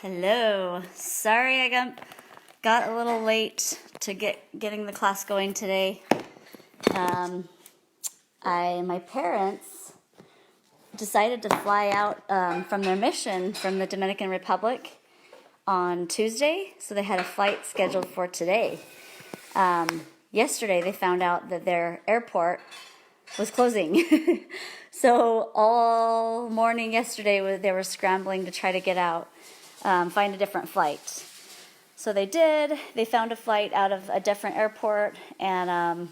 Hello. Sorry I got a little late to getting the class going today. My parents decided to fly out from their mission from the Dominican Republic on Tuesday, so they had a flight scheduled for today. Yesterday they found out that their airport was closing. So all morning yesterday they were scrambling to try to get out, find a different flight. So they did. They found a flight out of a different airport, and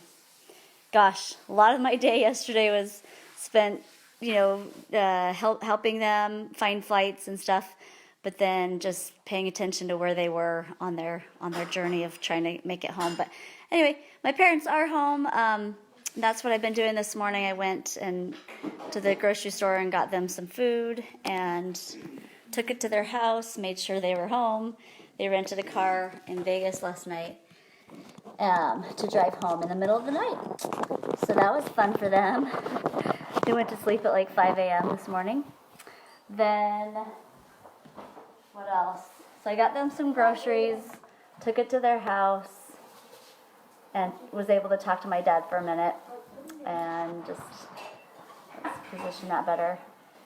gosh, a lot of my day yesterday was spent, helping them find flights and stuff, but then just paying attention to where they were on their journey of trying to make it home. But anyway, my parents are home. That's what I've been doing this morning. I went to the grocery store and got them some food and took it to their house, made sure they were home. They rented a car in Vegas last night to drive home in the middle of the night. So that was fun for them. They went to sleep at like 5 a.m. this morning. Then, what else? So I got them some groceries, took it to their house, and was able to talk to my dad for a minute and just let's position that better.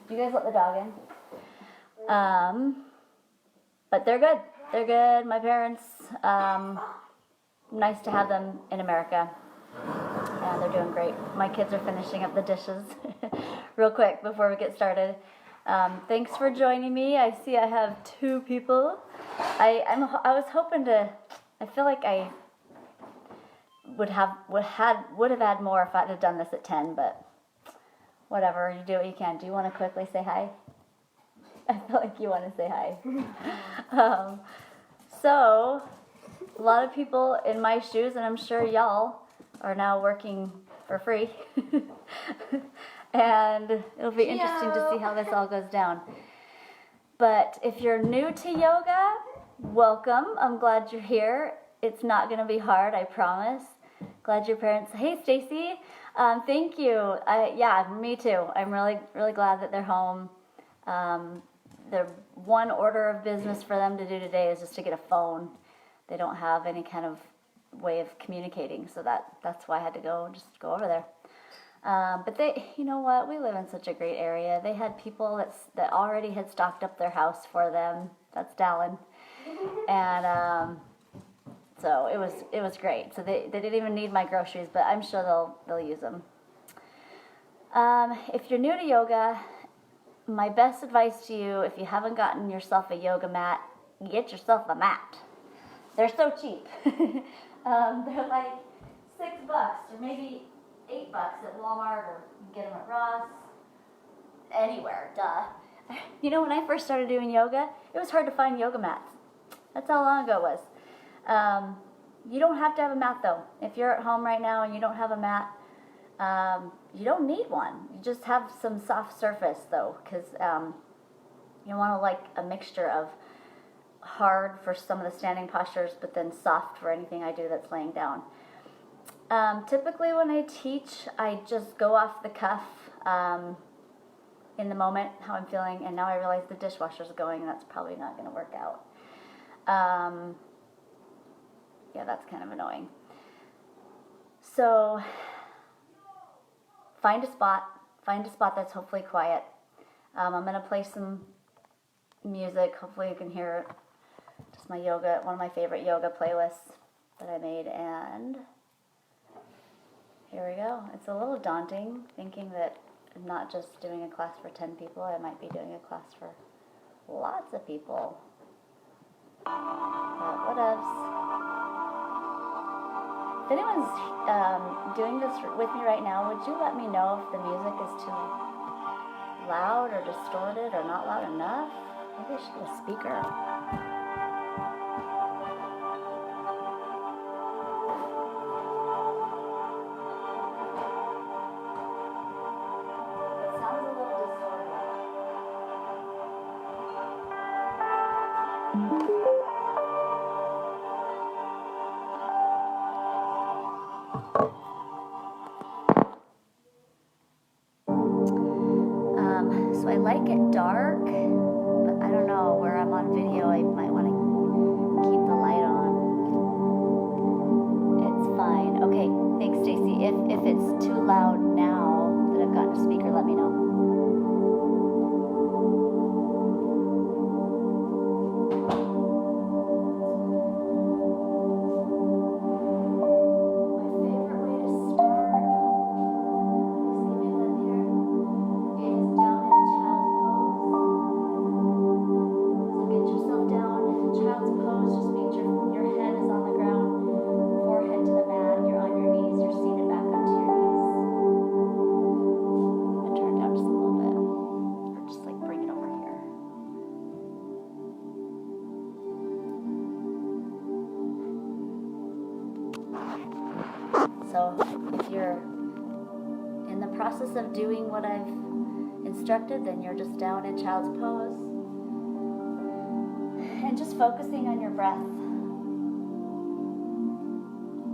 You guys let the dog in? But they're good. They're good. My parents, nice to have them in America. And they're doing great. My kids are finishing up the dishes real quick before we get started. Thanks for joining me. I see I have 2 people. I was hoping to, I feel like I would have had more if I'd have done this at 10, but whatever, you do what you can. Do you want to quickly say hi? I feel like you want to say hi. So, a lot of people in my shoes, and I'm sure y'all are now working for free. And it'll be interesting to see how this all goes down. But if you're new to yoga, welcome. I'm glad you're here. It's not going to be hard, I promise. Glad your parents. Hey, Stacy. Thank you. Yeah, me too. I'm really, really glad that they're home. The one order of business for them to do today is just to get a phone. They don't have any kind of way of communicating, so that's why I had to go over there. But they, you know what? We live in such a great area. They had people that already had stocked up their house for them. That's Dallin. And so it was great. So they didn't even need my groceries, but I'm sure they'll use them. If you're new to yoga, my best advice to you, if you haven't gotten yourself a yoga mat, get yourself a mat. They're so cheap. They're like $6 or maybe $8 at Walmart, or you can get them at Ross, anywhere, duh. You know, when I first started doing yoga, it was hard to find yoga mats. That's how long ago it was. You don't have to have a mat though. If you're at home right now and you don't have a mat, you don't need one. You just have some soft surface though, because you want to like a mixture of hard for some of the standing postures, but then soft for anything I do that's laying down. Typically when I teach, I just go off the cuff in the moment, how I'm feeling, and now I realize the dishwasher's going, and that's probably not going to work out. Yeah, that's kind of annoying. So find a spot that's hopefully quiet. I'm going to play some music. Hopefully you can hear just my yoga, one of my favorite yoga playlists that I made, and here we go. It's a little daunting thinking that I'm not just doing a class for 10 people, I might be doing a class for lots of people. But whatevs. If anyone's doing this with me right now, would you let me know if the music is too loud or distorted or not loud enough? Maybe I should get a speaker. So I like it dark, but I don't know where I'm on on video, I might want to keep the light on. It's fine. Okay, thanks, Stacy. If it's too loud now that I've gotten a speaker, let me know. So if you're in the process of doing what I've instructed, then you're just down in child's pose and just focusing on your breath.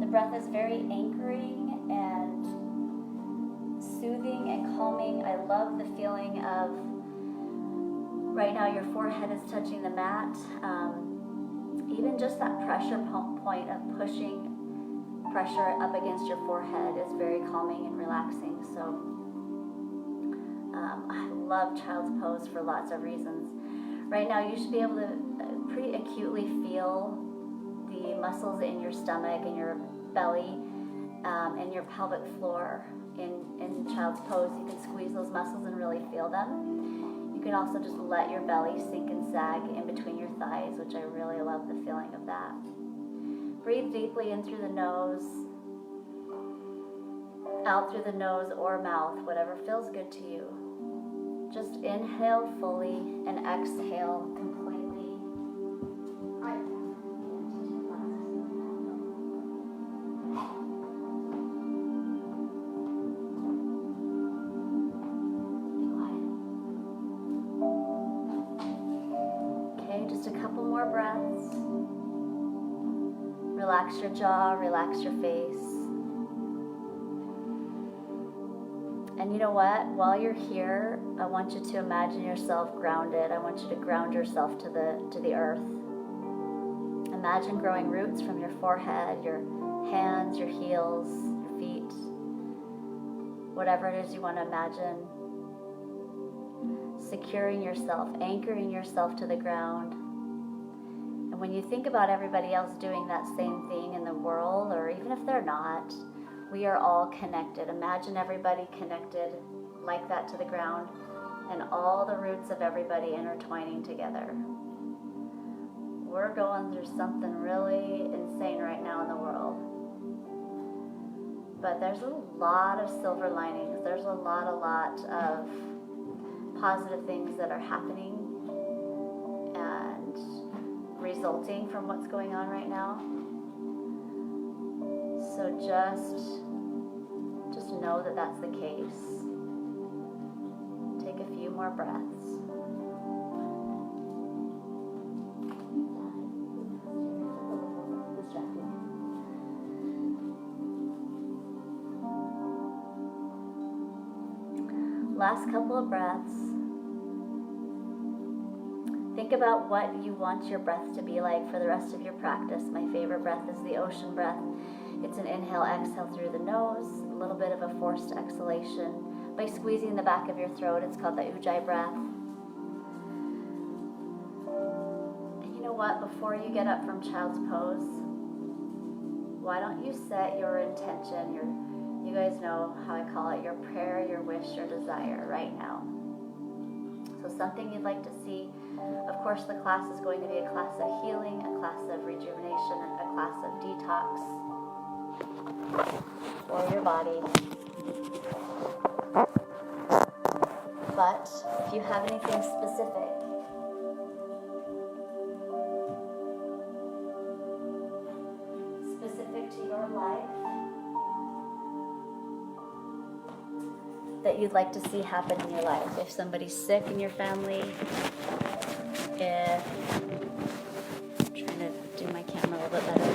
The breath is very anchoring and soothing and calming. I love the feeling of right now your forehead is touching the mat. Even just that pressure point of pushing pressure up against your forehead is very calming and relaxing. So I love child's pose for lots of reasons. Right now you should be able to pretty acutely feel the muscles in your stomach and your belly and your pelvic floor in child's pose. You can squeeze those muscles and really feel them. You can also just let your belly sink and sag in between your thighs, which I really love the feeling of that. Breathe deeply in through the nose, out through the nose or mouth, whatever feels good to you. Just inhale fully and exhale completely. Okay, just a couple more breaths. Relax your jaw, relax your face. And you know what? While you're here, I want you to imagine yourself grounded. I want you to ground yourself to the earth. Imagine growing roots from your forehead, your hands, your heels, your feet, whatever it is you want to imagine. Securing yourself, anchoring yourself to the ground. And when you think about everybody else doing that same thing in the world, or even if they're not, we are all connected. Imagine everybody connected like that to the ground and all the roots of everybody intertwining together. We're going through something really insane right now in the world. But there's a lot of silver linings. There's a lot of positive things that are happening and resulting from what's going on right now. So just know that that's the case. Take a few more breaths. Last couple of breaths. Think about what you want your breath to be like for the rest of your practice. My favorite breath is the ocean breath. It's an inhale, exhale through the nose, a little bit of a forced exhalation. By squeezing the back of your throat, it's called the Ujjayi breath. And you know what? Before you get up from child's pose, why don't you set your intention, you guys know how I call it, your prayer, your wish, your desire right now. So something you'd like to see. Of course, the class is going to be a class of healing, a class of rejuvenation, a class of detox for your body. But if you have anything specific, to your life that you'd like to see happen in your life, if somebody's sick in your family, if I'm trying to do my camera a little bit better.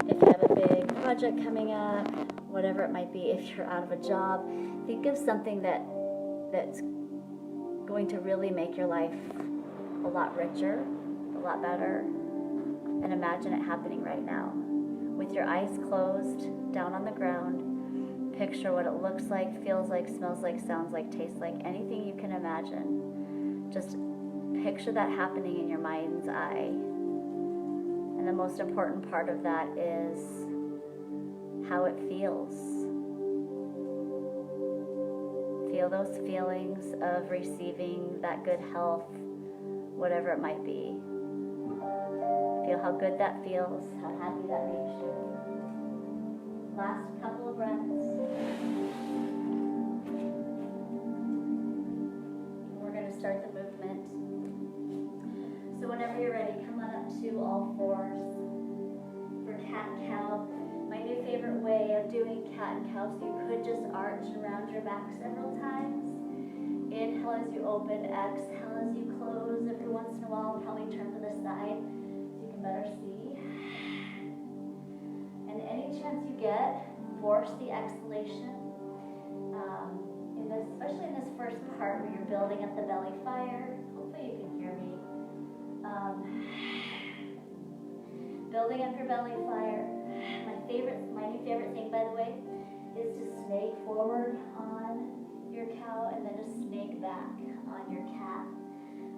If you have a big project coming up, whatever it might be, if you're out of a job, think of something that's going going to really make your life a lot richer, a lot better. And imagine it happening right now. With your eyes closed, down on the ground, picture what it looks like, feels like, smells like, sounds like, tastes like, anything you can imagine. Just picture that happening in your mind's eye. And the most important part of that is how it feels. Feel those feelings of receiving that good health, whatever it might be. Feel how good that feels, how happy that makes you. Last couple of breaths. We're going to start the movement. So whenever you're ready, come on up to all fours for cat-cow. My new favorite way of doing cat-cow, so you could just arch around your back several times. Inhale as you open, exhale as you close. Every once in a while, probably turn to the side so you can better see. And any chance you get, force the exhalation. Especially in this first part where you're building up the belly fire. Hopefully you can hear me. Building up your belly fire. My new favorite thing, by the way, is to snake forward on your cow and then to snake back on your cat.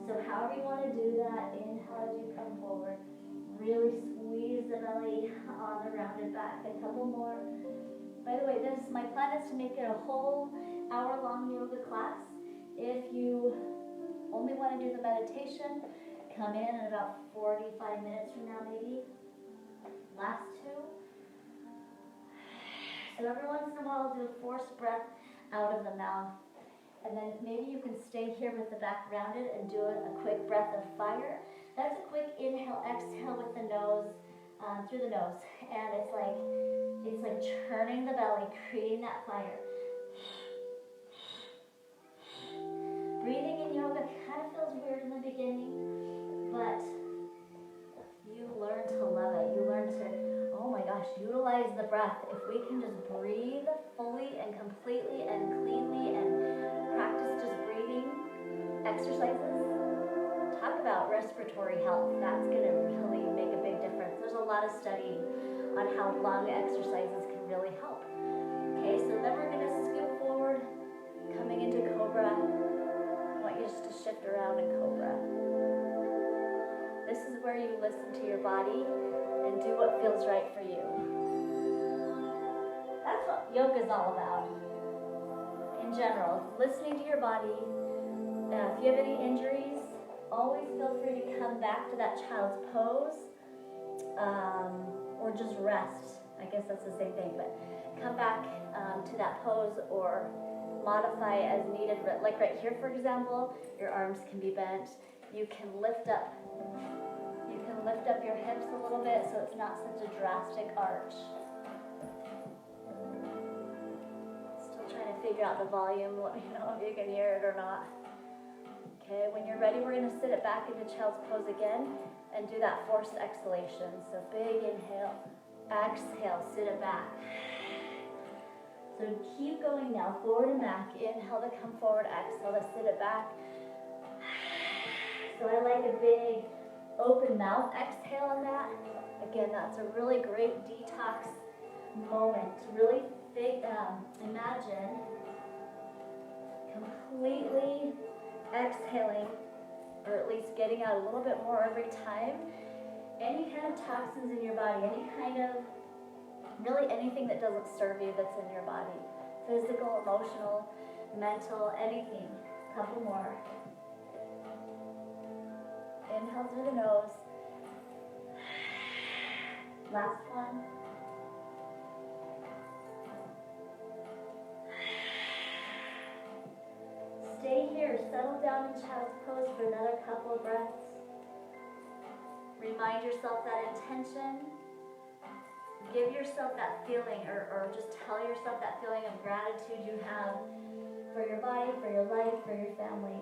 So however you want to do that, inhale as you come forward. Really squeeze the belly on the rounded back. A couple more. By the way, my plan is to make it a whole hour-long yoga class. If you only want to do the meditation, come in about 45 minutes from now maybe. Last two. So every once in a while, do a forced breath out of the mouth. And then maybe you can stay here with the back rounded and do a quick breath of fire. That's a quick inhale, exhale with the nose, through the nose. And it's like churning the belly, creating that fire. Breathing in yoga kind of feels weird in the beginning, but you learn to love it. You learn to, oh my gosh, utilize the breath. If we can just breathe fully and completely and cleanly and practice just breathing exercises, talk about respiratory health. That's going to really make a big difference. There's a lot of studying on how lung exercises can really help. Okay, so then we're going to scoop forward, coming into Cobra. I want you just to shift around in Cobra. This is where you listen to your body and do what feels right for you. That's what yoga is all about. In general, listening to your body. If you have any injuries, always feel free to come back to that child's pose, or just rest. I guess that's the same thing, but come back to that pose or modify as needed. Like right here, for example, your arms can be bent. You can lift up your hips a little bit so it's not such a drastic arch. Still trying to figure out the volume. Let me know if you can hear it or not. Okay, when you're ready, we're going to sit it back into child's pose again and do that forced exhalation. So big inhale, exhale, sit it back. So keep going now, forward and back. Inhale to come forward, exhale to sit it back. So I like a big open mouth exhale on that. Again, that's a really great detox moment. Really big, imagine completely exhaling, or at least getting out a little bit more every time. Any kind of toxins in your body, really anything that doesn't serve you that's in your body. Physical, emotional, mental, anything. A couple more. Inhale through the nose. Last one. Stay here, settle down in child's pose for another couple of breaths. Remind yourself that intention. Give yourself that feeling, or just tell yourself that feeling of gratitude you have for your body, for your life, for your family.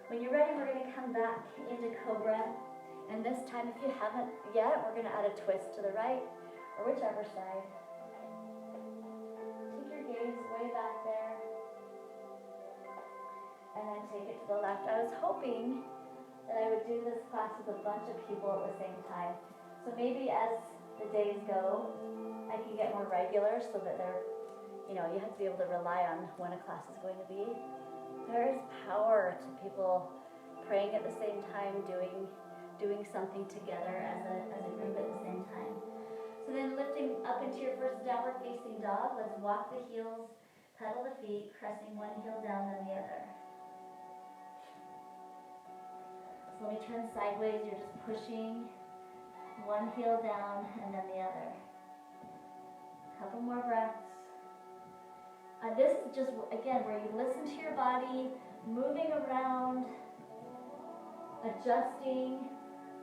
When you're ready, we're going to come back into Cobra. And this time, if you haven't yet, we're going to add a twist to the right, or whichever side. Take your gaze way back there. and then take it to the left. I was hoping that I would do this class with a bunch of people at the same time. So maybe as the days go, I can get more regular so that they're, you know, you have to be able to rely on when a class is going to be. There is power to people praying at the same time, doing something together as a group at the same time. So then lifting up into your first downward facing dog, let's walk the heels, pedal the feet, pressing one heel down then the other. So let me turn sideways, you're just pushing one heel down and then the other. Couple more breaths. This is just, again, where you listen to your body, moving around, adjusting.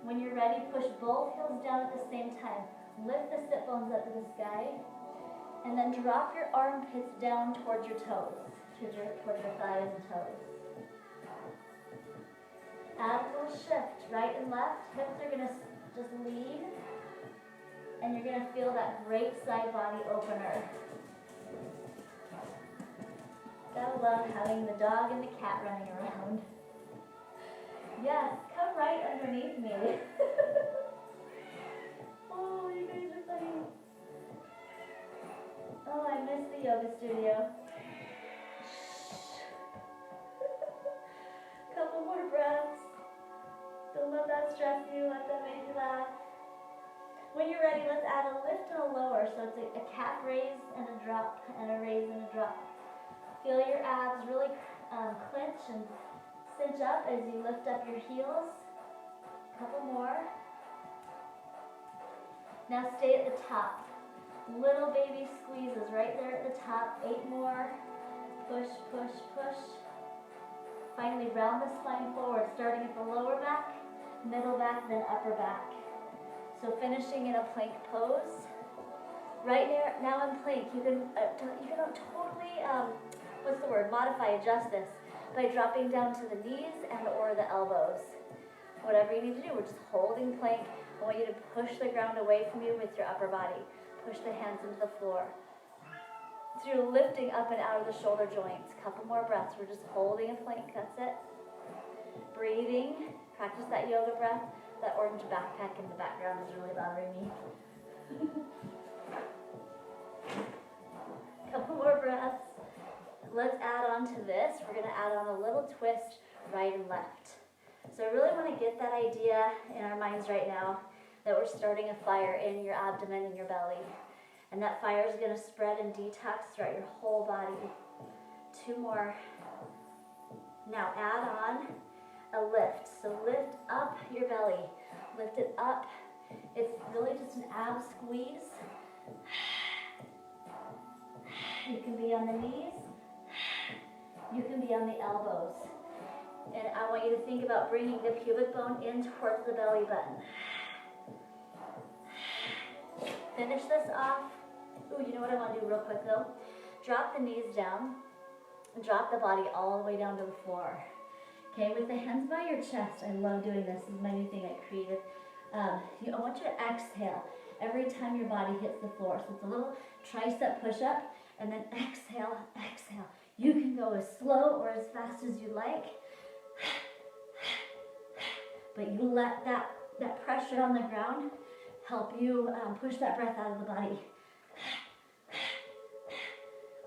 When you're ready, push both heels down at the same time. Lift the sit bones up to the sky, and then drop your armpits down towards your toes, towards your thighs and toes. Add a little shift, right and left. Hips are going to just lead, and you're going to feel that great side body opener. Gotta love having the dog and the cat running around. Yes, come right underneath me. Oh, you guys are funny. Oh, I miss the yoga studio. Couple more breaths. Don't let that stress you, let that make you laugh. When you're ready, let's add a lift and a lower. So it's a calf raise and a drop, and a raise and a drop. Feel your abs really clench and cinch up as you lift up your heels. Couple more. Now stay at the top. Little baby squeezes right there at the top. 8 more. Push, push, push. Finally round the spine forward, starting at the lower back, middle back, then upper back. So finishing in a plank pose. Right now in plank, you can totally, modify, adjust this by dropping down to the knees and or the elbows. Whatever you need to do, we're just holding plank. I want you to push the ground away from you with your upper body. Push the hands into the floor. So you're lifting up and out of the shoulder joints. Couple more breaths. We're just holding a plank. That's it. Breathing. Practice that yoga breath. That orange backpack in the background is really bothering me. Couple more breaths. Let's add on to this. We're going to add on a little twist right and left. So I really want to get that idea in our minds right now that we're starting a fire in your abdomen and your belly. And that fire is going to spread and detox throughout your whole body. 2 more. Now add on a lift. So lift up your belly. Lift it up. It's really just an ab squeeze. You can be on the knees. You can be on the elbows. And I want you to think about bringing the pubic bone in towards the belly button. Finish this off. Ooh, you know what I want to do real quick though? Drop the knees down. Drop the body all the way down to the floor. Okay, with the hands by your chest. I love doing this. This is my new thing I created. I want you to exhale every time your body hits the floor. So it's a little tricep push-up, and then exhale, exhale. You can go as slow or as fast as you like, but you let that pressure on the ground help you push that breath out of the body.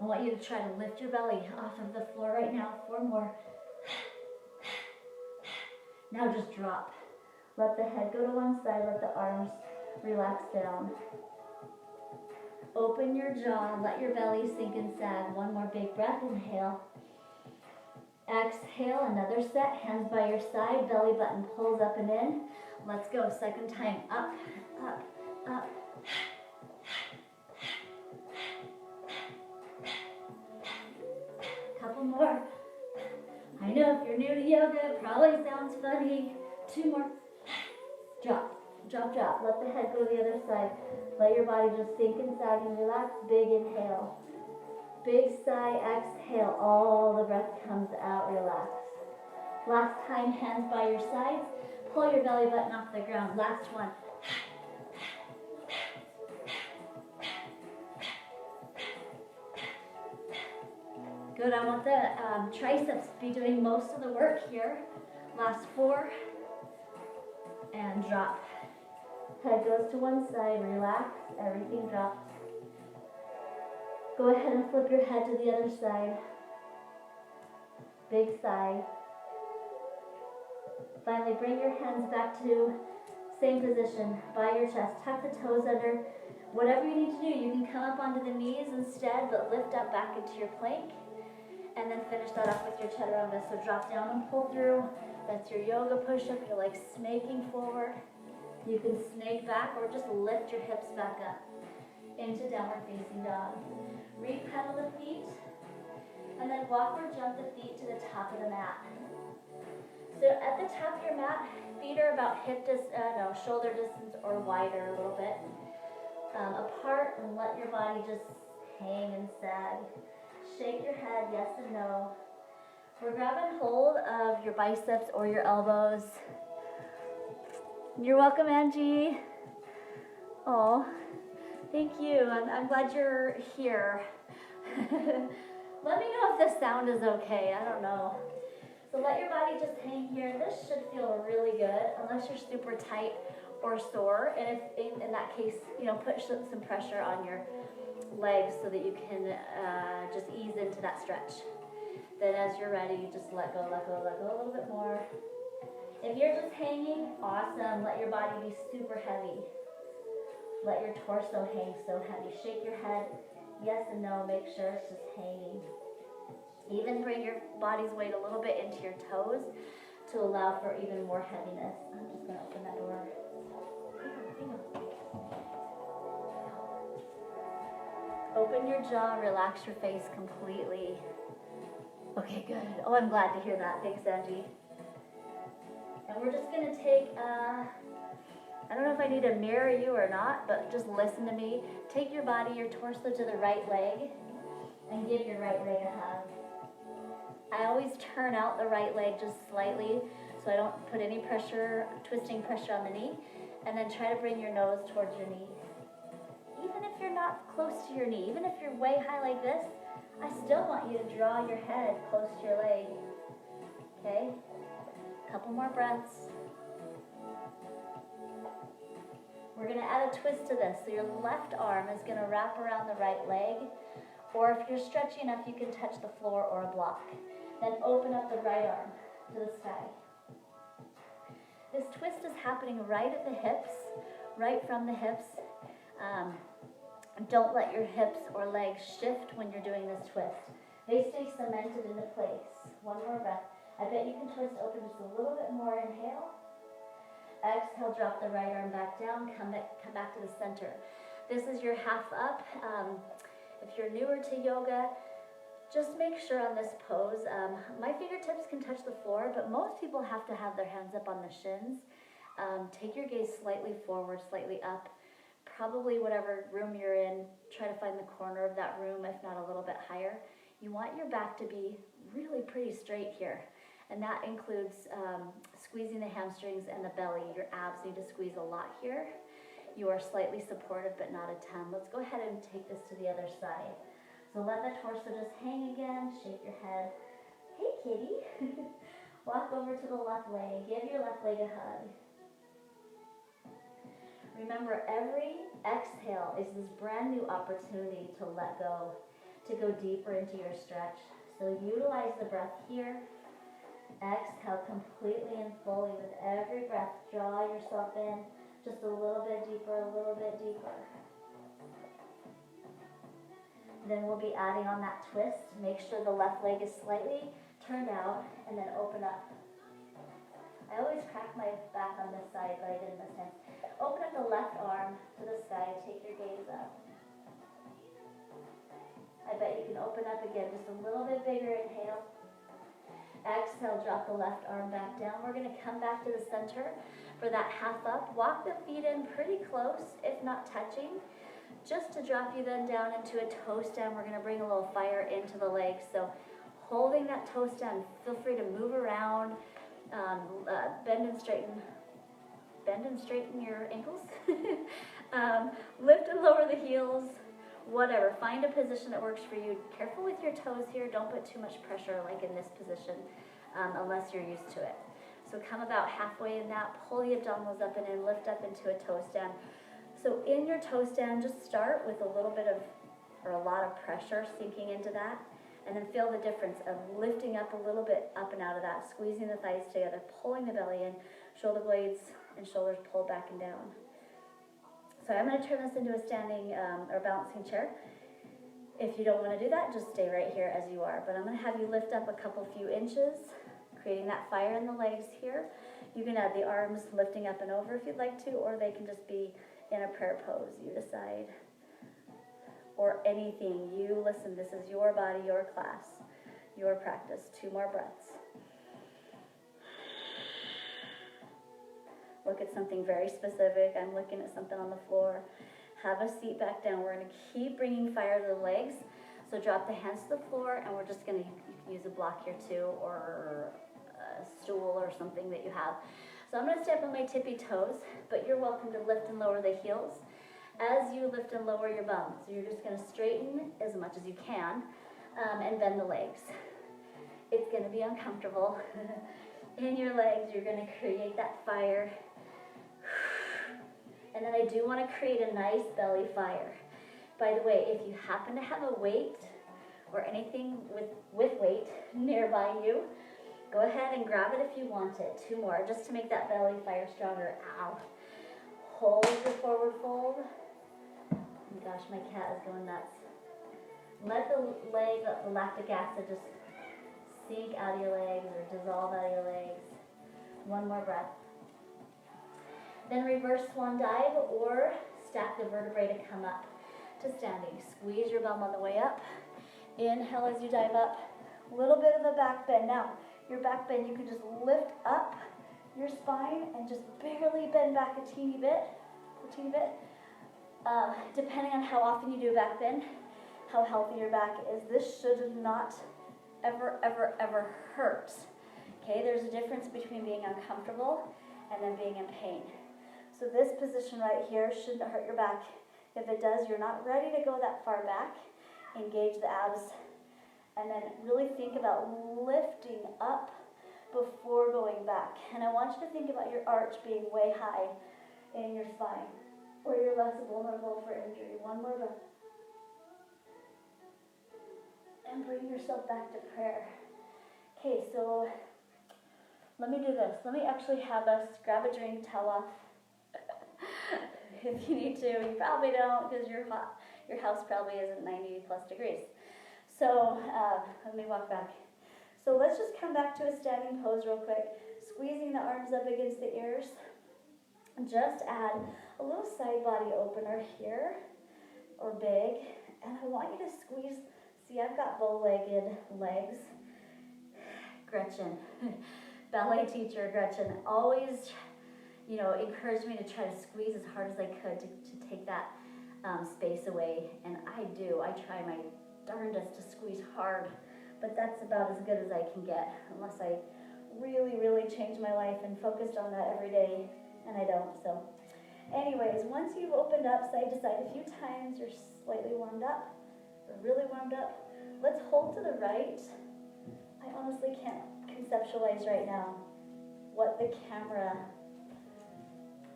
I want you to try to lift your belly off of the floor right now. 4 more. Now just drop. Let the head go to one side, let the arms relax down. Open your jaw, let your belly sink and sag. 1 more big breath, inhale. Exhale, another set, hands by your side, belly button pulls up and in. Let's go, 2nd time, up, up, up. Couple more. I know if you're new to yoga, it probably sounds funny. 2 more. Drop, drop, drop. Let the head go to the other side. Let your body just sink and sag and relax. Big inhale. Big sigh, exhale. All the breath comes out, relax. Last time, hands by your sides. Pull your belly button off the ground. Last one. Good, I want the triceps to be doing most of the work here. Last 4, and drop. Head goes to one side, relax, everything drops. Go ahead and flip your head to the other side. Big sigh. Finally, bring your hands back to same position, by your chest. Tuck the toes under. Whatever you need to do, you can come up onto the knees instead, but lift up back into your plank. And then finish that off with your chaturanga. So drop down and pull through. That's your yoga push-up. You're like snaking forward. You can snake back or just lift your hips back up into downward facing dog. Re-pedal the feet. And then walk or jump the feet to the top of the mat. So at the top of your mat, feet are about shoulder distance or wider a little bit apart, and let your body just hang and sag. Shake your head, yes and no. We're grabbing hold of your biceps or your elbows. You're welcome, Angie. Oh, thank you. I'm glad you're here. Let me know if the sound is okay. I don't know. So let your body just hang here. This should feel really good, unless you're super tight or sore. And if in that case, put some pressure on your legs so that you can just ease into that stretch. Then as you're ready, you just let go, let go, let go a little bit more. If you're just hanging, awesome. Let your body be super heavy. Let your torso hang so heavy. Shake your head, yes and no. Make sure it's just hanging. Even bring your body's weight a little bit into your toes to allow for even more heaviness. I'm just going to open that door. Open your jaw, relax your face completely. Okay, good. Oh, I'm glad to hear that. Thanks, Angie. And we're just going to take, I don't know if I need to mirror you or not, but just listen to me. Take your body, your torso to the right leg, and give your right leg a hug. I always turn out the right leg just slightly so I don't put any pressure, twisting pressure on the knee, and then try to bring your nose towards your knee. Even if you're not close to your knee, even if you're way high like this, I still want you to draw your head close to your leg. Okay? Couple more breaths. We're going to add a twist to this. So your left arm is going to wrap around the right leg, or if you're stretchy enough, you can touch the floor or a block. Then open up the right arm to the sky. This twist is happening right at the hips, right from the hips. Don't let your hips or legs shift when you're doing this twist. They stay cemented into place. One more breath. I bet you can twist open just a little bit more. Inhale. Exhale, drop the right arm back down. Come back to the center. This is your half up. If you're newer to yoga, just make sure on this pose, my fingertips can touch the floor, but most people have to have their hands up on the shins. Take your gaze slightly forward, slightly up. Probably whatever room you're in, try to find the corner of that room, if not a little bit higher. You want your back to be really pretty straight here. And that includes squeezing the hamstrings and the belly. Your abs need to squeeze a lot here. You are slightly supported, but not a ton. Let's go ahead and take this to the other side. So let the torso just hang again. Shake your head. Hey, kitty. Walk over to the left leg. Give your left leg a hug. Remember, every exhale is this brand new opportunity to let go, to go deeper into your stretch. So utilize the breath here. Exhale completely and fully with every breath. Draw yourself in just a little bit deeper, a little bit deeper. Then we'll be adding on that twist. Make sure the left leg is slightly turned out, and then open up. I always crack my back on this side, but I didn't this time. Open up the left arm to the sky. Take your gaze up. I bet you can open up again, just a little bit bigger. Inhale. Exhale, drop the left arm back down. We're going to come back to the center for that half up. Walk the feet in pretty close, if not touching, just to drop you then down into a toe stand. We're going to bring a little fire into the legs. So holding that toe stand, feel free to move around, bend and straighten your ankles. Lift and lower the heels. whatever. Find a position that works for you. Careful with your toes here. Don't put too much pressure like in this position unless you're used to it. So come about halfway in that, pull the abdominals up and in, lift up into a toe stand. So in your toe stand, just start with a little bit of, or a lot of pressure sinking into that, and then feel the difference of lifting up a little bit up and out of that, squeezing the thighs together, pulling the belly in, shoulder blades and shoulders pulled back and down. So I'm going to turn this into a standing or balancing chair. If you don't want to do that, just stay right here as you are. But I'm going to have you lift up a few inches, creating that fire in the legs here. You can add the arms lifting up and over if you'd like to, or they can just be in a prayer pose. You decide. Or anything. You listen. This is your body, your class, your practice. 2 more breaths. Look at something very specific. I'm looking at something on the floor. Have a seat back down. We're going to keep bringing fire to the legs. So drop the hands to the floor, and we're just going to, you can use a block here too, or a stool or something that you have. So I'm going to step on my tippy toes, but you're welcome to lift and lower the heels as you lift and lower your bum. So you're just going to straighten as much as you can and bend the legs. It's going to be uncomfortable. In your legs, you're going to create that fire. And then I do want to create a nice belly fire. By the way, if you happen to have a weight or anything with weight nearby you, go ahead and grab it if you want it. 2 more, just to make that belly fire stronger. Ow. Hold your forward fold. Oh my gosh, my cat is going nuts. Let the lactic acid just sink out of your legs or dissolve out of your legs. 1 more breath. Then reverse swan dive or stack the vertebrae to come up to standing. Squeeze your bum on the way up. Inhale as you dive up. A little bit of a back bend. Now, your back bend, you can just lift up your spine and just barely bend back a teeny bit. Depending on how often you do a back bend, how healthy your back is. This should not ever, ever, ever hurt. Okay, there's a difference between being uncomfortable and then being in pain. So this position right here shouldn't hurt your back. If it does, you're not ready to go that far back. Engage the abs. And then really think about lifting up before going back. And I want you to think about your arch being way high in your spine, where you're less vulnerable for injury. 1 more breath. And bring yourself back to prayer. Okay, so let me do this. Let me actually have us grab a drink, towel off. If you need to. You probably don't because you're hot. Your house probably isn't 90 plus degrees. So let me walk back. So let's just come back to a standing pose real quick. Squeezing the arms up against the ears. Just add a little side body opener here, or big. And I want you to squeeze. See, I've got bow-legged legs. Gretchen, ballet teacher Gretchen, always, encouraged me to try to squeeze as hard as I could to take that space away. And I do. I try my darndest to squeeze hard, but that's about as good as I can get, unless I really, really change my life and focused on that every day, and I don't. So anyways, once you've opened up side to side a few times, you're slightly warmed up, or really warmed up, let's hold to the right. I honestly can't conceptualize right now what the camera,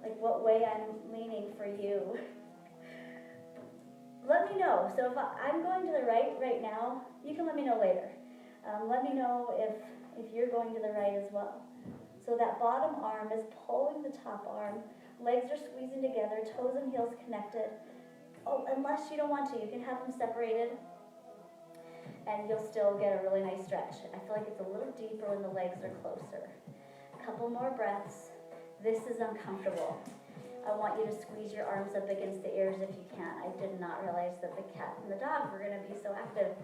like what way I'm leaning for you. Let me know. So if I'm going to the right now, you can let me know later. Let me know if you're going to the right as well. So that bottom arm is pulling the top arm. Legs are squeezing together, toes and heels connected. Oh, unless you don't want to, you can have them separated and you'll still get a really nice stretch. I feel like it's a little deeper when the legs are closer. A couple more breaths. This is uncomfortable. I want you to squeeze your arms up against the ears if you can. I did not realize that the cat and the dog were going to be so active.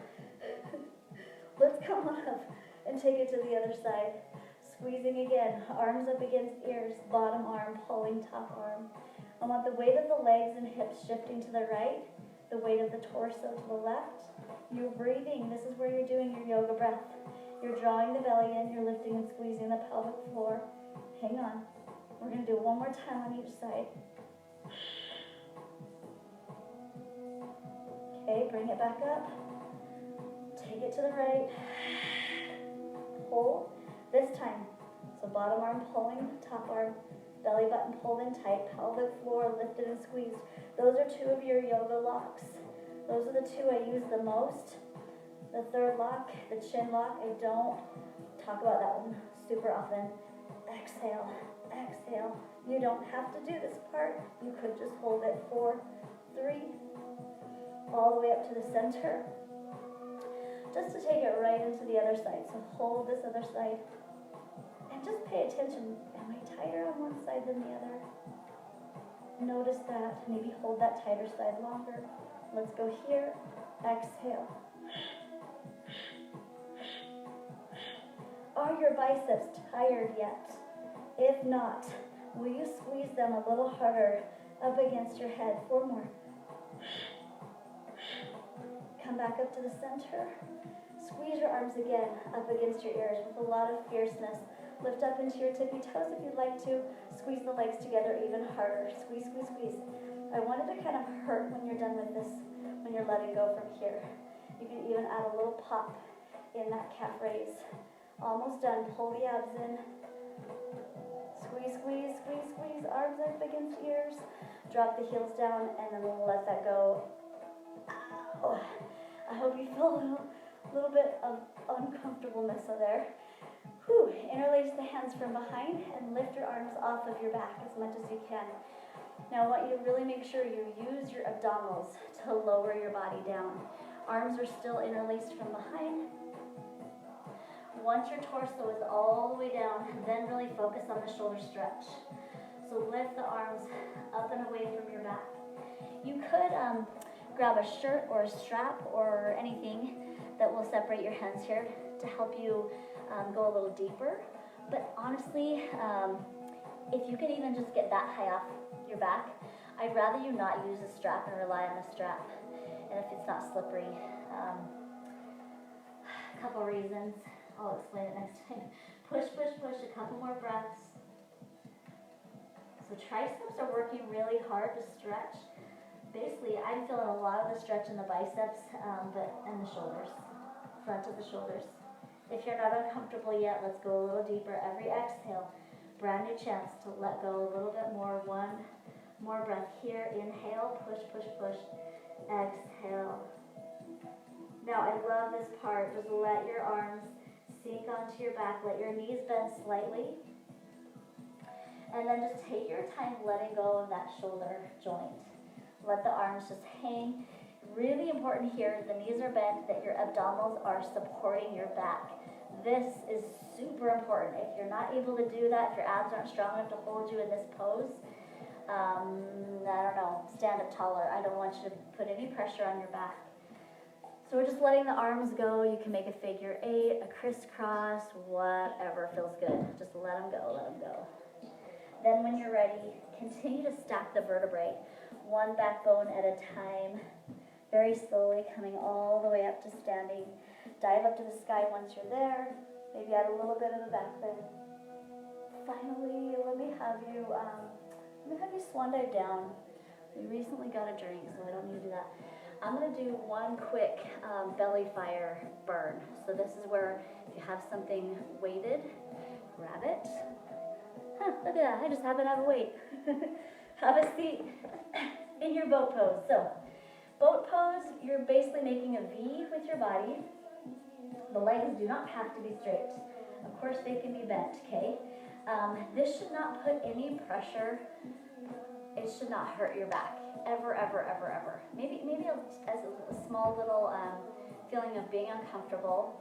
Let's come on up and take it to the other side. Squeezing again, arms up against ears, bottom arm pulling top arm. I want the weight of the legs and hips shifting to the right, the weight of the torso to the left. You're breathing. This is where you're doing your yoga breath. You're drawing the belly in, you're lifting and squeezing the pelvic floor. Hang on. We're going to do it one more time on each side. Okay, bring it back up. Take it to the right. Pull. This time, so bottom arm pulling, top arm, belly button pulled in tight, pelvic floor lifted and squeezed. Those are two of your yoga locks. Those are the two I use the most. The third lock, the chin lock, I don't talk about that one super often. Exhale, exhale. You don't have to do this part. You could just hold it 4, 3, all the way up to the center. Just to take it right into the other side. So hold this other side. And just pay attention. Am I tighter on one side than the other? Notice that. Maybe hold that tighter side longer. Let's go here. Exhale. Are your biceps tired yet? If not, will you squeeze them a little harder up against your head? 4 more. Come back up to the center. Squeeze your arms again up against your ears with a lot of fierceness. Lift up into your tippy toes if you'd like to. Squeeze the legs together even harder. Squeeze, squeeze, squeeze. I want it to kind of hurt when you're done with this, when you're letting go from here. You can even add a little pop in that calf raise. Almost done. Pull the abs in. Squeeze, squeeze, squeeze, squeeze. Arms up against ears. Drop the heels down and then let that go. Ow. I hope you feel a little bit of uncomfortableness there. Whew. Interlace the hands from behind and lift your arms off of your back as much as you can. Now I want you to really make sure you use your abdominals to lower your body down. Arms are still interlaced from behind. Once your torso is all the way down, then really focus on the shoulder stretch. So lift the arms up and away from your back. You could grab a shirt or a strap or anything that will separate your hands here to help you go a little deeper. But honestly, if you can even just get that high off your back, I'd rather you not use a strap and rely on a strap. And if it's not slippery, a couple reasons. I'll explain it next time. Push, push, push, a couple more breaths. So triceps are working really hard to stretch. Basically, I'm feeling a lot of the stretch in the biceps and the shoulders, front of the shoulders. If you're not uncomfortable yet, let's go a little deeper. Every exhale, brand new chance to let go a little bit more. 1 more breath here. Inhale, push, push, push. Exhale. Now, I love this part. Just let your arms sink onto your back. Let your knees bend slightly. And then just take your time letting go of that shoulder joint. Let the arms just hang. Really important here, the knees are bent, that your abdominals are supporting your back. This is super important. If you're not able to do that, if your abs aren't strong enough to hold you in this pose, I don't know, stand up taller. I don't want you to put any pressure on your back. So we're just letting the arms go. You can make a figure 8, a crisscross, whatever feels good. Just let them go, let them go. Then when you're ready, continue to stack the vertebrae, one backbone at a time, very slowly coming all the way up to standing. Dive up to the sky once you're there. Maybe add a little bit of a back bend. Finally, let me have you swan dive down. We recently got a drink, so I don't need to do that. I'm going to do one quick belly fire burn. So this is where if you have something weighted, grab it. Look at that, I just happen to have a weight. Have a seat in your boat pose. So, boat pose, you're basically making a V with your body. The legs do not have to be straight. Of course, they can be bent, okay? This should not put any pressure. It should not hurt your back, ever, ever, ever, ever. Maybe as a small little feeling of being uncomfortable,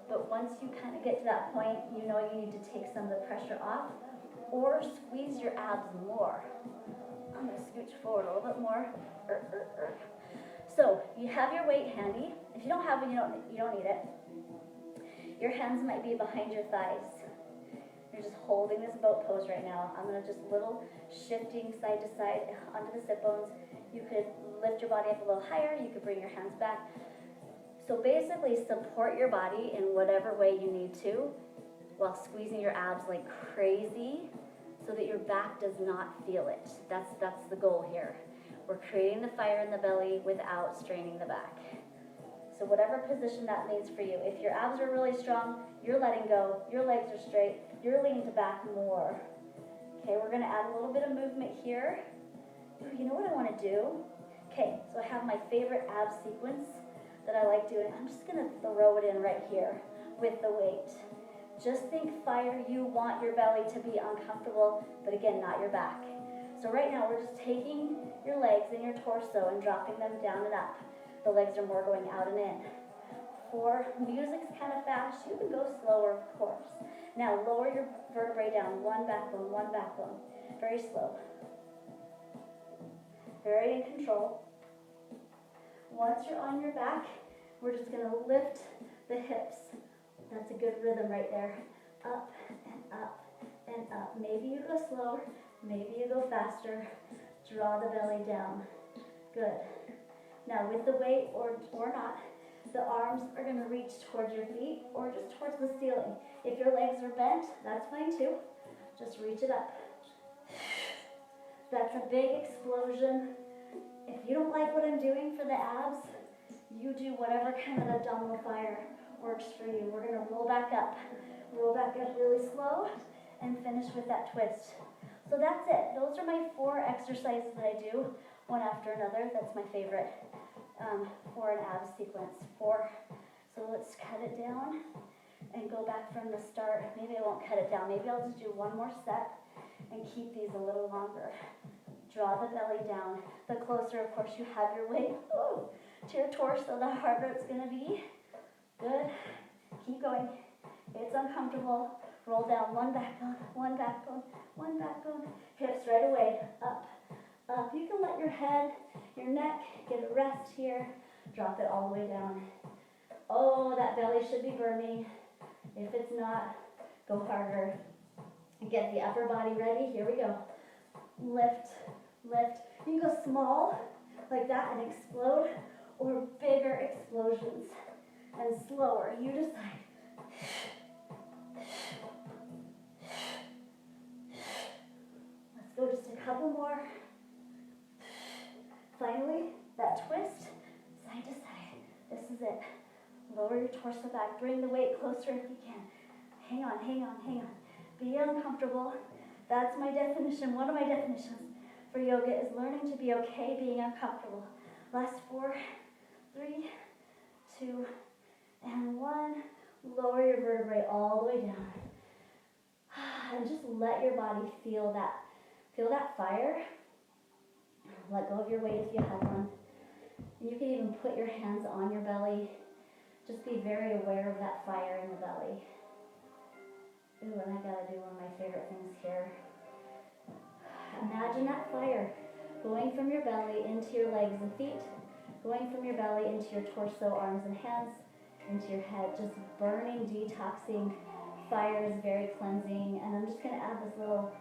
but once you kind of get to that point, you know you need to take some of the pressure off or squeeze your abs more. I'm going to scooch forward a little bit more. So you have your weight handy. If you don't have it, you don't need it. Your hands might be behind your thighs. You're just holding this boat pose right now. I'm going to just little shifting side to side onto the sit bones. You could lift your body up a little higher. You could bring your hands back. So basically support your body in whatever way you need to while squeezing your abs like crazy so that your back does not feel it. That's the goal here. We're creating the fire in the belly without straining the back. So whatever position that means for you. If your abs are really strong, you're letting go, your legs are straight, you're leaning back more. Okay, we're gonna add a little bit of movement here. Ooh, you know what I wanna do? Okay, so I have my favorite ab sequence that I like doing. I'm just gonna throw it in right here with the weight. Just think fire, you want your belly to be uncomfortable, but again, not your back. So right now, we're just taking your legs and your torso and dropping them down and up. The legs are more going out and in. 4, music's kind of fast. You can go slower, of course. Now, lower your vertebrae down. One backbone. Very slow. Very in control. Once you're on your back, we're just going to lift the hips. That's a good rhythm right there. Up and up and up. Maybe you go slower. Maybe you go faster. Draw the belly down. Good. Now with the weight or not, the arms are going to reach towards your feet or just towards the ceiling. If your legs are bent, that's fine too. Just reach it up. That's a big explosion. If you don't like what I'm doing for the abs, you do whatever kind of abdominal fire works for you. We're going to roll back up really slow and finish with that twist. So that's it. Those are my 4 exercises that I do, one after another. That's my favorite for an abs sequence. 4. So let's cut it down and go back from the start. Maybe I won't cut it down. Maybe I'll just do one more set and keep these a little longer. Draw the belly down. The closer, of course, you have your weight to your torso, the harder it's going to be. Good. Keep going. It's uncomfortable. Roll down, one backbone. Hips right away, up. You can let your head, your neck get a rest here. Drop it all the way down. Oh, that belly should be burning. If it's not, go harder. Get the upper body ready. Here we go. Lift. You can go small, like that, and explode, or bigger explosions, and slower. You decide. Let's go just a couple more. Finally, that twist, side to side. This is it. Lower your torso back. Bring the weight closer if you can. Hang on. Be uncomfortable. That's my definition. One of my definitions for yoga is learning to be okay being uncomfortable. Last 4, 3, 2, and 1. Lower your vertebrae all the way down. And just let your body feel that fire. Let go of your weight if you have one. And you can even put your hands on your belly. Just be very aware of that fire in the belly. Ooh, and I gotta do one of my favorite things here. Imagine that fire going from your belly into your legs and feet, going from your belly into your torso, arms and hands, into your head, just burning, detoxing. Fire is very cleansing. And I'm just gonna add this little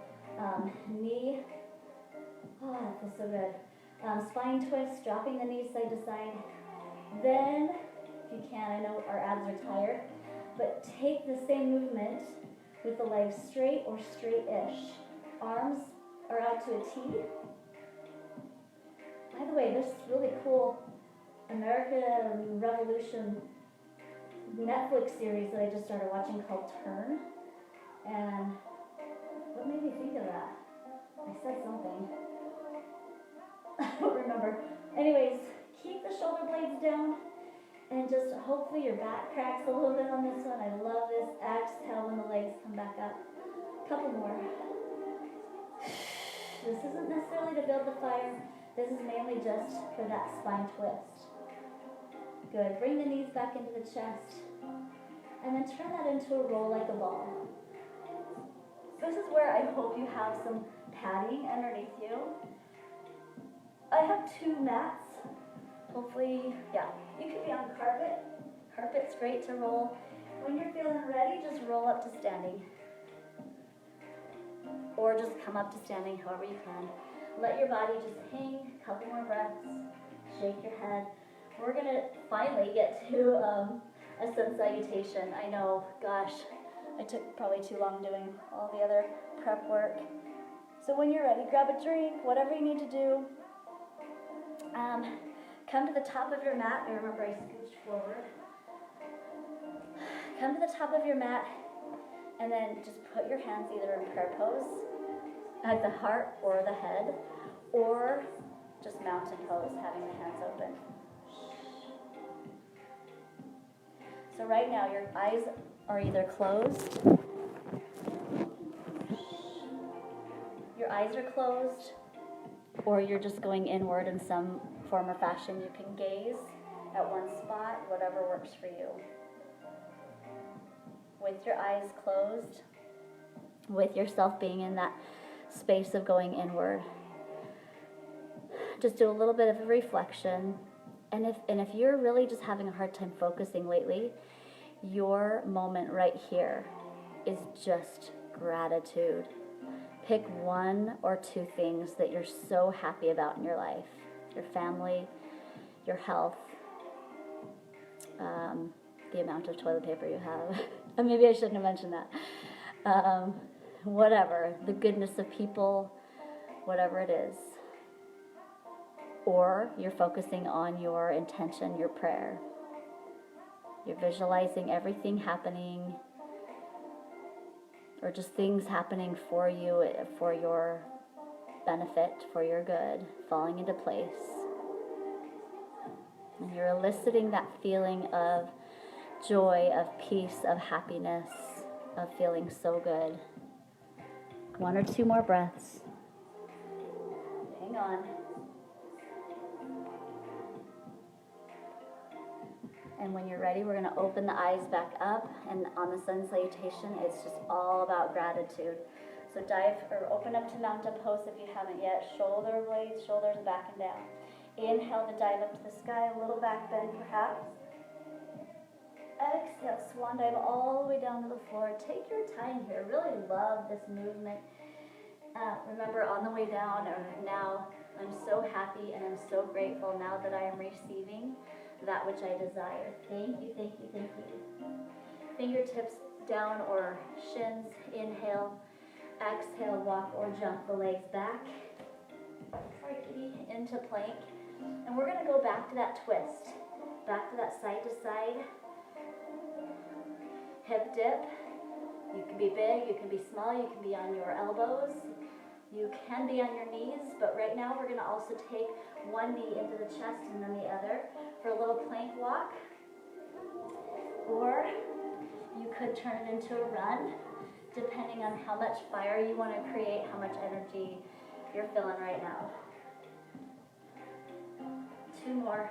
knee. Oh, that feels so good. Spine twist, dropping the knees side to side. Then, if you can, I know our abs are tired, but take the same movement with the legs straight or straight-ish. Arms are out to a T. By the way, this really cool American Revolution Netflix series that I just started watching called Turn. And what made me think of that? I said something. I don't remember. Anyways, keep the shoulder blades down and just hopefully your back cracks a little bit on this one. I love this. Exhale when the legs come back up. Couple more. This isn't necessarily to build the fire. This is mainly just for that spine twist. Good. Bring the knees back into the chest. And then turn that into a roll like a ball. This is where I hope you have some padding underneath you. I have 2 mats. Hopefully, yeah, you could be on carpet. Carpet's great to roll. When you're feeling ready, just roll up to standing. Or just come up to standing, however you can. Let your body just hang, a couple more breaths. Shake your head. We're gonna finally get to a sun salutation. I know, gosh, I took probably too long doing all the other prep work. So when you're ready, grab a drink, whatever you need to do. Come to the top of your mat. I remember I scooched forward. Come to the top of your mat, and then just put your hands either in prayer pose at the heart or the head, or just mountain pose, having the hands open. So right now your eyes are either closed, or you're just going inward in some form or fashion. You can gaze at one spot, whatever works for you. With your eyes closed, with yourself being in that space of going inward. Just do a little bit of a reflection. And if you're really just having a hard time focusing lately, your moment right here is just gratitude. Pick one or two things that you're so happy about in your life. Your family, your health, the amount of toilet paper you have. Maybe I shouldn't have mentioned that. Whatever, the goodness of people, whatever it is. Or you're focusing on your intention, your prayer. You're visualizing everything happening, or just things happening for you, for your benefit, for your good, falling into place. And you're eliciting that feeling of joy, of peace, of happiness, of feeling so good. One or two more breaths. Hang on. And when you're ready, we're going to open the eyes back up. And on the sun salutation, it's just all about gratitude. So open up to mountain pose if you haven't yet. Shoulder blades, shoulders back and down. Inhale to dive up to the sky, a little back bend perhaps. Exhale, swan dive all the way down to the floor. Take your time here. Really love this movement. Remember, on the way down, or now, I'm so happy and I'm so grateful now that I am receiving that which I desire. Thank you, thank you, thank you. Fingertips down or shins. Inhale. Exhale, walk or jump the legs back. Sorry, kitty. Into plank. And we're going to go back to that twist. Back to that side to side. Hip dip. You can be big, you can be small, you can be on your elbows. You can be on your knees, but right now we're going to also take one knee into the chest and then the other for a little plank walk. Or you could turn it into a run, depending on how much fire you want to create, how much energy you're feeling right now. Two more.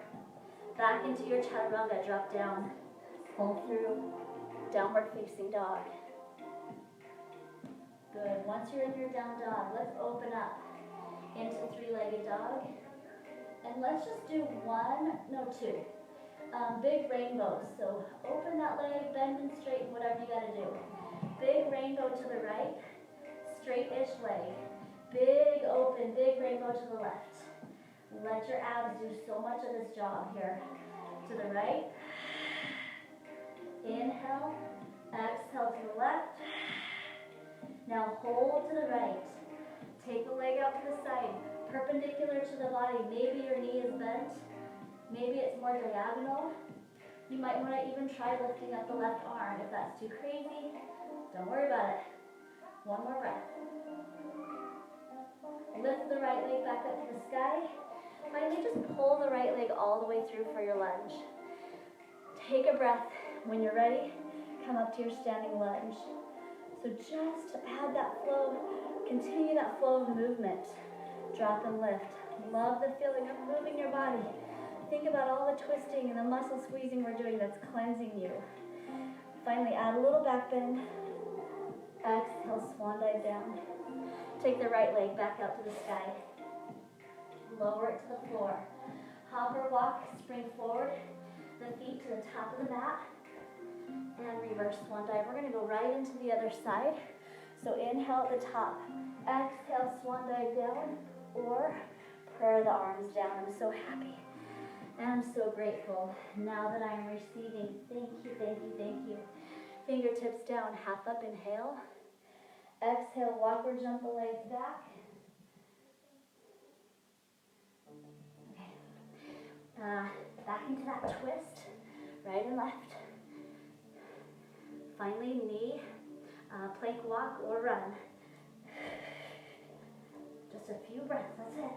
Back into your chaturanga, drop down, pull through, downward facing dog. Good. Once you're in your down dog, let's open up into three-legged dog. And let's just do two. Big rainbows. So open that leg, bend and straighten, whatever you got to do. Big rainbow to the right, straight-ish leg. Big open, big rainbow to the left. Let your abs do so much of this job here. To the right. Inhale. Exhale to the left. Now hold to the right. Take the leg out to the side, perpendicular to the body. Maybe your knee is bent. Maybe it's more diagonal. You might want to even try lifting up the left arm. If that's too crazy, don't worry about it. One more breath. Lift the right leg back up to the sky. Finally, just pull the right leg all the way through for your lunge. Take a breath. When you're ready, come up to your standing lunge. So just add that flow, continue that flow of movement. Drop and lift. Love the feeling of moving your body. Think about all the twisting and the muscle squeezing we're doing that's cleansing you. Finally, add a little back bend. Exhale, swan dive down. Take the right leg back out to the sky. Lower it to the floor. Hopper walk, spring forward. The feet to the top of the mat. And reverse swan dive. We're going to go right into the other side. So inhale at the top. Exhale, swan dive down. Or prayer the arms down. I'm so happy. And I'm so grateful. Now that I'm receiving, thank you, thank you, thank you. Fingertips down, half up, inhale. Exhale, walk or jump the legs back. Okay. Back into that twist, right and left. Finally, knee, plank walk or run. Just a few breaths, that's it.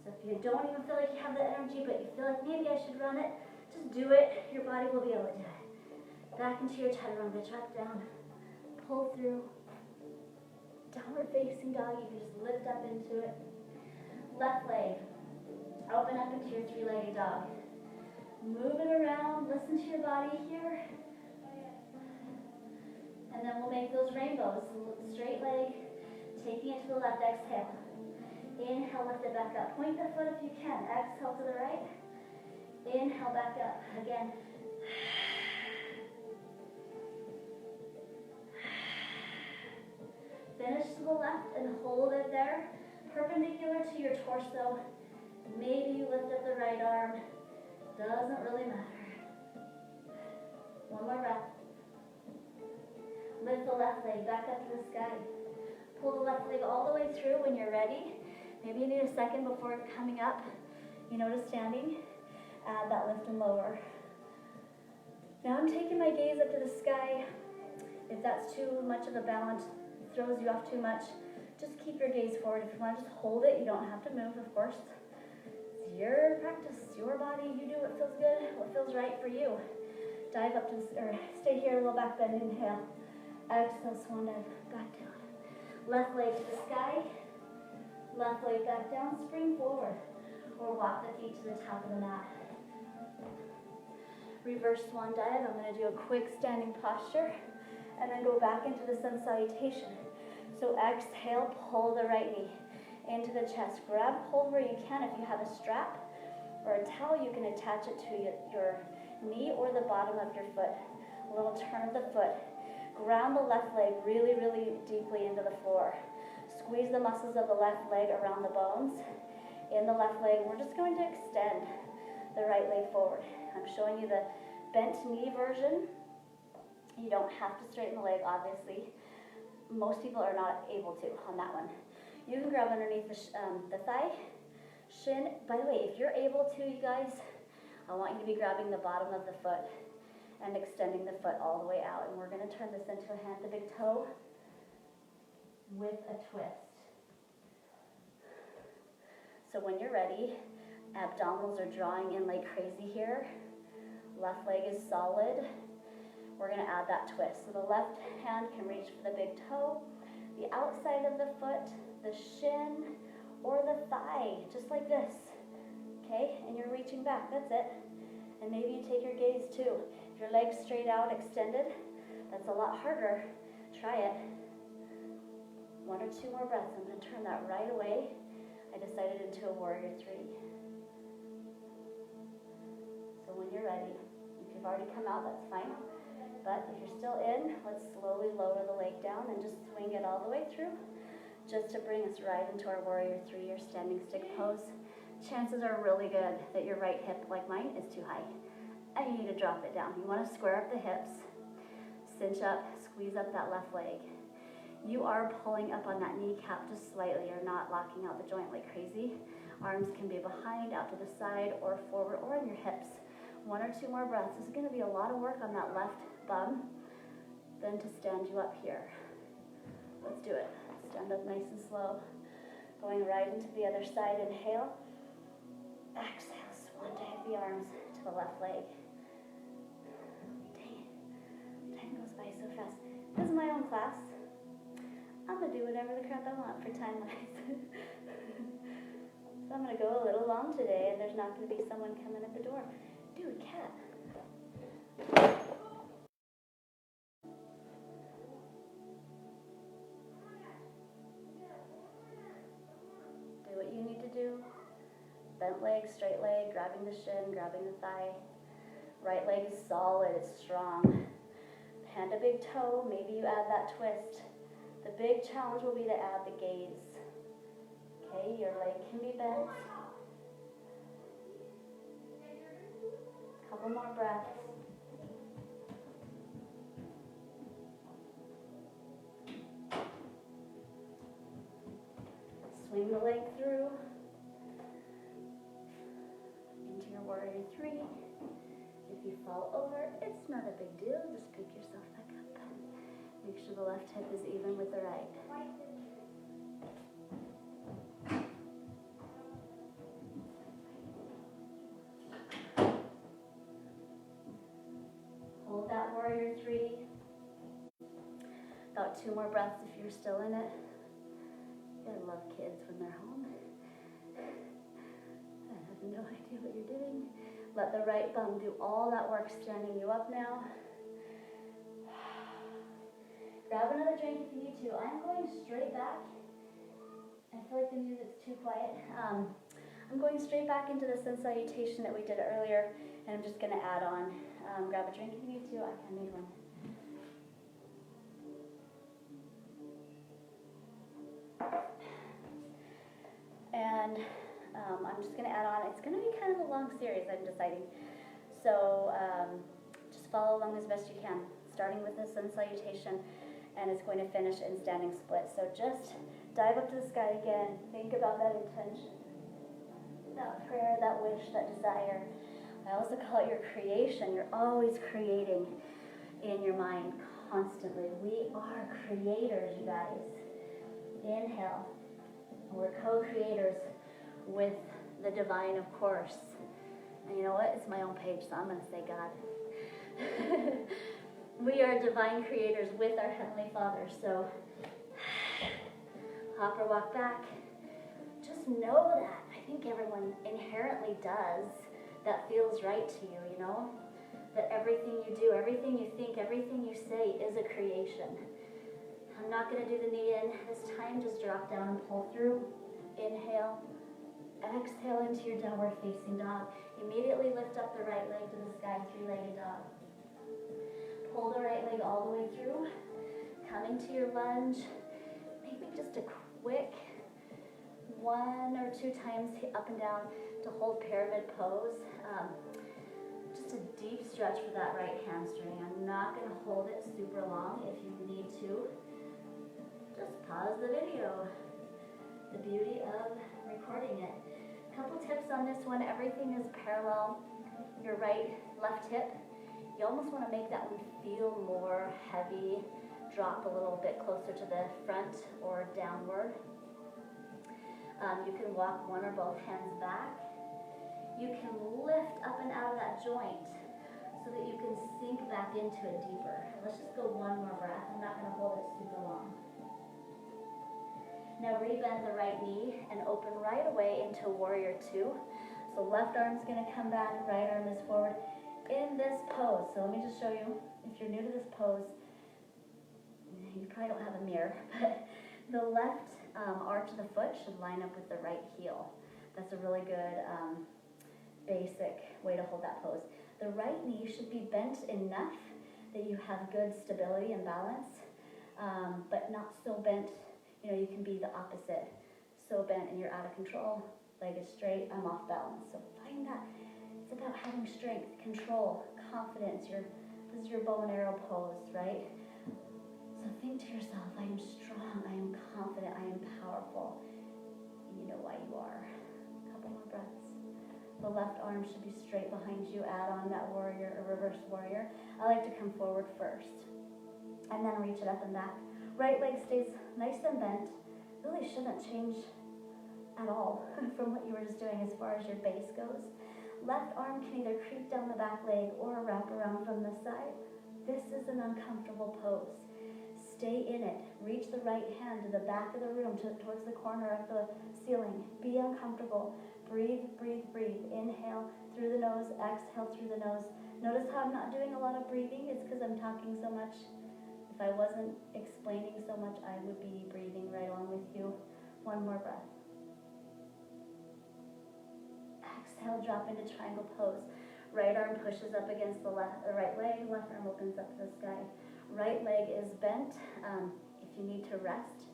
So if you don't even feel like you have the energy, but you feel like maybe I should run it, just do it. Your body will be able to do it. Back into your chaturanga, drop down, pull through. Downward facing dog, you can just lift up into it. Left leg, open up into your three-legged dog. Move it around, listen to your body here. And then we'll make those rainbows. Straight leg, taking it to the left, exhale. Inhale, lift it back up. Point the foot if you can. Exhale to the right. Inhale, back up. Again. Finish to the left and hold it there. Perpendicular to your torso. Maybe you lift up the right arm. Doesn't really matter. One more breath. Lift the left leg back up to the sky. Pull the left leg all the way through when you're ready. Maybe you need a second before coming up, to standing. Add that lift and lower. Now I'm taking my gaze up to the sky. If that's too much of a balance, throws you off too much, just keep your gaze forward. If you want to just hold it, you don't have to move, of course. It's your practice, your body. You do what feels good, what feels right for you. Dive up to, or stay here, a little back bend, inhale. Exhale, swan dive, back down. Left leg to the sky. Left leg back down, spring forward. Or walk the feet to the top of the mat. Reverse swan dive. I'm going to do a quick standing posture. And then go back into the sun salutation. So exhale, pull the right knee into the chest. Grab hold where you can. If you have a strap or a towel, you can attach it to your knee or the bottom of your foot. A little turn of the foot. Ground the left leg really, really deeply into the floor. Squeeze the muscles of the left leg around the bones. In the left leg, we're just going to extend the right leg forward. I'm showing you the bent knee version. You don't have to straighten the leg, obviously. Most people are not able to on that one. You can grab underneath the thigh, shin. By the way, if you're able to, you guys, I want you to be grabbing the bottom of the foot and extending the foot all the way out. And we're going to turn this into a hand to big toe with a twist. So when you're ready, abdominals are drawing in like crazy here. Left leg is solid. We're going to add that twist. So the left hand can reach for the big toe, the outside of the foot, the shin, or the thigh, just like this. Okay, and you're reaching back, that's it. And maybe you take your gaze too. If your leg's straight out, extended, that's a lot harder. Try it. 1 or 2 more breaths. I'm going to turn that right away. I decided into a warrior 3. So when you're ready, if you've already come out, that's fine. But if you're still in, let's slowly lower the leg down and just swing it all the way through, just to bring us right into our warrior 3 or standing stick pose. Chances are really good that your right hip, like mine, is too high. And you need to drop it down. You want to square up the hips, cinch up, squeeze up that left leg. You are pulling up on that kneecap just slightly. You're not locking out the joint like crazy. Arms can be behind, out to the side, or forward, or on your hips. 1 or 2 more breaths. This is going to be a lot of work on that left bum, then to stand you up here. Let's do it. Stand up nice and slow. Going right into the other side. Inhale. Exhale. Swan dive the arms to the left leg. Dang it. Time goes by so fast. This is my own class. I'm going to do whatever the crap I want for time-wise. So I'm going to go a little long today, and there's not going to be someone coming at the door. Dude, cat. Do what you need to do. Bent leg, straight leg, grabbing the shin, grabbing the thigh. Right leg is solid, it's strong. Hand a big toe, maybe you add that twist. The big challenge will be to add the gaze. Okay, your leg can be bent. Couple more breaths. Swing the leg through. 3. If you fall over, it's not a big deal. Just pick yourself back up. Make sure the left hip is even with the right. Hold that warrior 3. About 2 more breaths if you're still in it. You gotta love kids when they're home. I have no idea what you're doing. Let the right bum do all that work standing you up now. Grab another drink if you need to. I'm going straight back. I feel like the music's too quiet. I'm going straight back into the sun salutation that we did earlier, and I'm just going to add on. Grab a drink if you need to. I need one. And I'm just going to add on. It's going to be kind of a long series, I'm deciding. So just follow along as best you can, starting with the sun salutation, and it's going to finish in standing split. So just dive up to the sky again. Think about that intention, that prayer, that wish, that desire. I also call it your creation. You're always creating in your mind constantly. We are creators, you guys. Inhale. We're co-creators with the divine, of course. And you know what? It's my own page, so I'm going to say God. We are divine creators with our Heavenly Father. So hop or walk back. Just know that. I think everyone inherently does. That feels right to you, you know? That everything you do, everything you think, everything you say is a creation. I'm not going to do the knee in this time. Just drop down and pull through. Inhale. Exhale into your downward facing dog. Immediately lift up the right leg to the sky, 3-legged dog. Pull the right leg all the way through. Coming to your lunge. Maybe just a quick 1 or 2 times up and down to hold pyramid pose. Just a deep stretch for that right hamstring. I'm not going to hold it super long. If you need to, just pause the video. The beauty of recording it. A couple tips on this one. Everything is parallel. Your left hip. You almost want to make that one feel more heavy. Drop a little bit closer to the front or downward. You can walk one or both hands back. You can lift up and out of that joint so that you can sink back into it deeper. Let's just go 1 more breath. I'm not going to hold it super long. Now rebend the right knee and open right away into warrior 2. So left arm's going to come back, right arm is forward in this pose. So let me just show you, if you're new to this pose, you probably don't have a mirror, but the left arch of the foot should line up with the right heel. That's a really good basic way to hold that pose. The right knee should be bent enough that you have good stability and balance, but not so bent, you can be the opposite. So bent and you're out of control, leg is straight, I'm off balance. So find that. It's about having strength, control, confidence. This is your bow and arrow pose, right? So think to yourself, I am strong, I am confident, I am powerful. You know why you are. A couple more breaths. The left arm should be straight behind you. Add on that warrior or reverse warrior. I like to come forward first and then reach it up and back. Right leg stays nice and bent. Really shouldn't change at all from what you were just doing as far as your base goes. Left arm can either creep down the back leg or wrap around from the side. This is an uncomfortable pose. Stay in it. Reach the right hand to the back of the room, towards the corner of the ceiling. Be uncomfortable. Breathe, breathe, breathe. Inhale through the nose, exhale through the nose. Notice how I'm not doing a lot of breathing. It's because I'm talking so much. If I wasn't explaining so much, I would be breathing right along with you. 1 more breath. Exhale, drop into triangle pose. Right arm pushes up against the right leg. Left arm opens up to the sky. Right leg is bent. If you need to rest,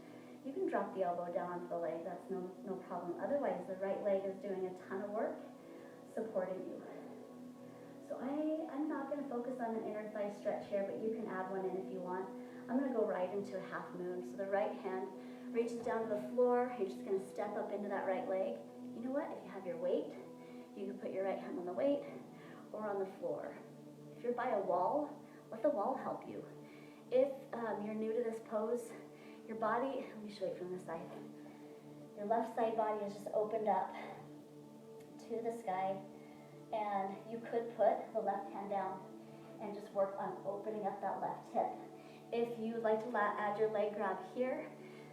you can drop the elbow down onto the leg. That's no problem. Otherwise, the right leg is doing a ton of work supporting you. So I'm not going to focus on an inner thigh stretch here, but you can add one in if you want. I'm going to go right into a half moon. So the right hand reaches down to the floor. You're just going to step up into that right leg. You know what? If you have your weight, you can put your right hand on the weight or on the floor. If you're by a wall, let the wall help you. If you're new to this pose, your body, let me show you from this side. Your left side body is just opened up to the sky, and you could put the left hand down and just work on opening up that left hip. If you'd like to add your leg grab here,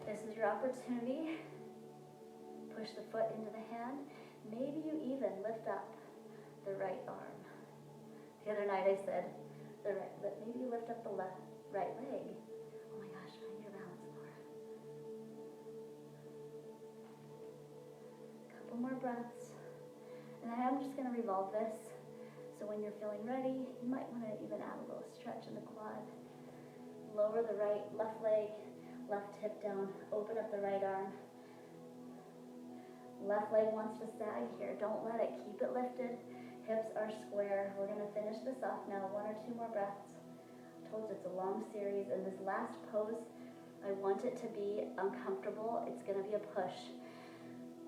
this is your opportunity. Push the foot into the hand. Maybe you even lift up the right arm. The other night I said, maybe you lift up the right leg. Oh my gosh, find your balance more. Couple more breaths. And then I'm just going to revolve this. So when you're feeling ready, you might want to even add a little stretch in the quad. Lower the left leg, left hip down, open up the right arm. Left leg wants to sag here. Don't let it. Keep it lifted. Hips are square. We're going to finish this off now. 1 or 2 more breaths. I told you it's a long series. And this last pose, I want it to be uncomfortable. It's going to be a push.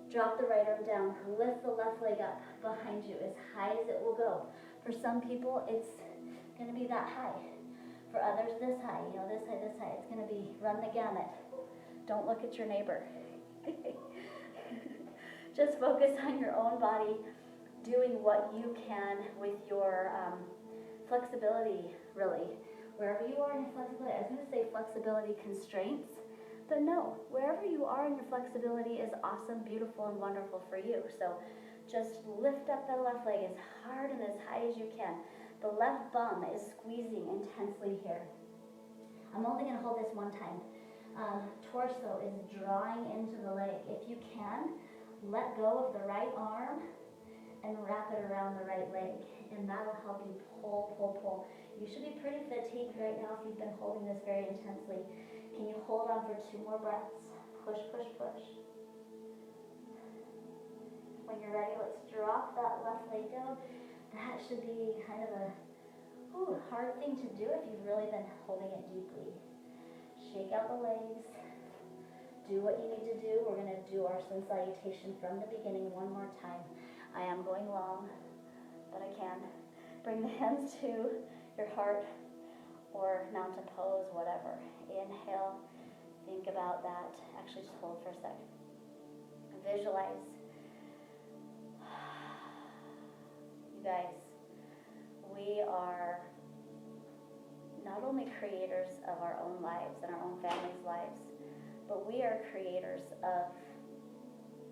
Drop the right arm down. Lift the left leg up behind you as high as it will go. For some people, it's going to be that high. For others, this high. You know, this high, this high. It's going to be run the gamut. Don't look at your neighbor. Just focus on your own body, doing what you can with your flexibility, really. Wherever you are in your flexibility, I was going to say flexibility constraints, but no, wherever you are in your flexibility is awesome, beautiful, and wonderful for you. So just lift up the left leg as hard and as high as you can. The left bum is squeezing intensely here. I'm only going to hold this one time. Torso is drawing into the leg. If you can, let go of the right arm and wrap it around the right leg, and that'll help you pull, pull, pull. You should be pretty fatigued right now if you've been holding this very intensely. Can you hold on for 2 more breaths? Push, push, push. When you're ready, let's drop that left leg down. That should be kind of a hard thing to do if you've really been holding it deeply. Shake out the legs. Do what you need to do. We're going to do our sun salutation from the beginning one more time. I am going long, but I can. Bring the hands to your heart or mountain pose, whatever. Inhale. Think about that. Actually, just hold for a second. Visualize. You guys, we are not only creators of our own lives and our own families' lives, but we are creators of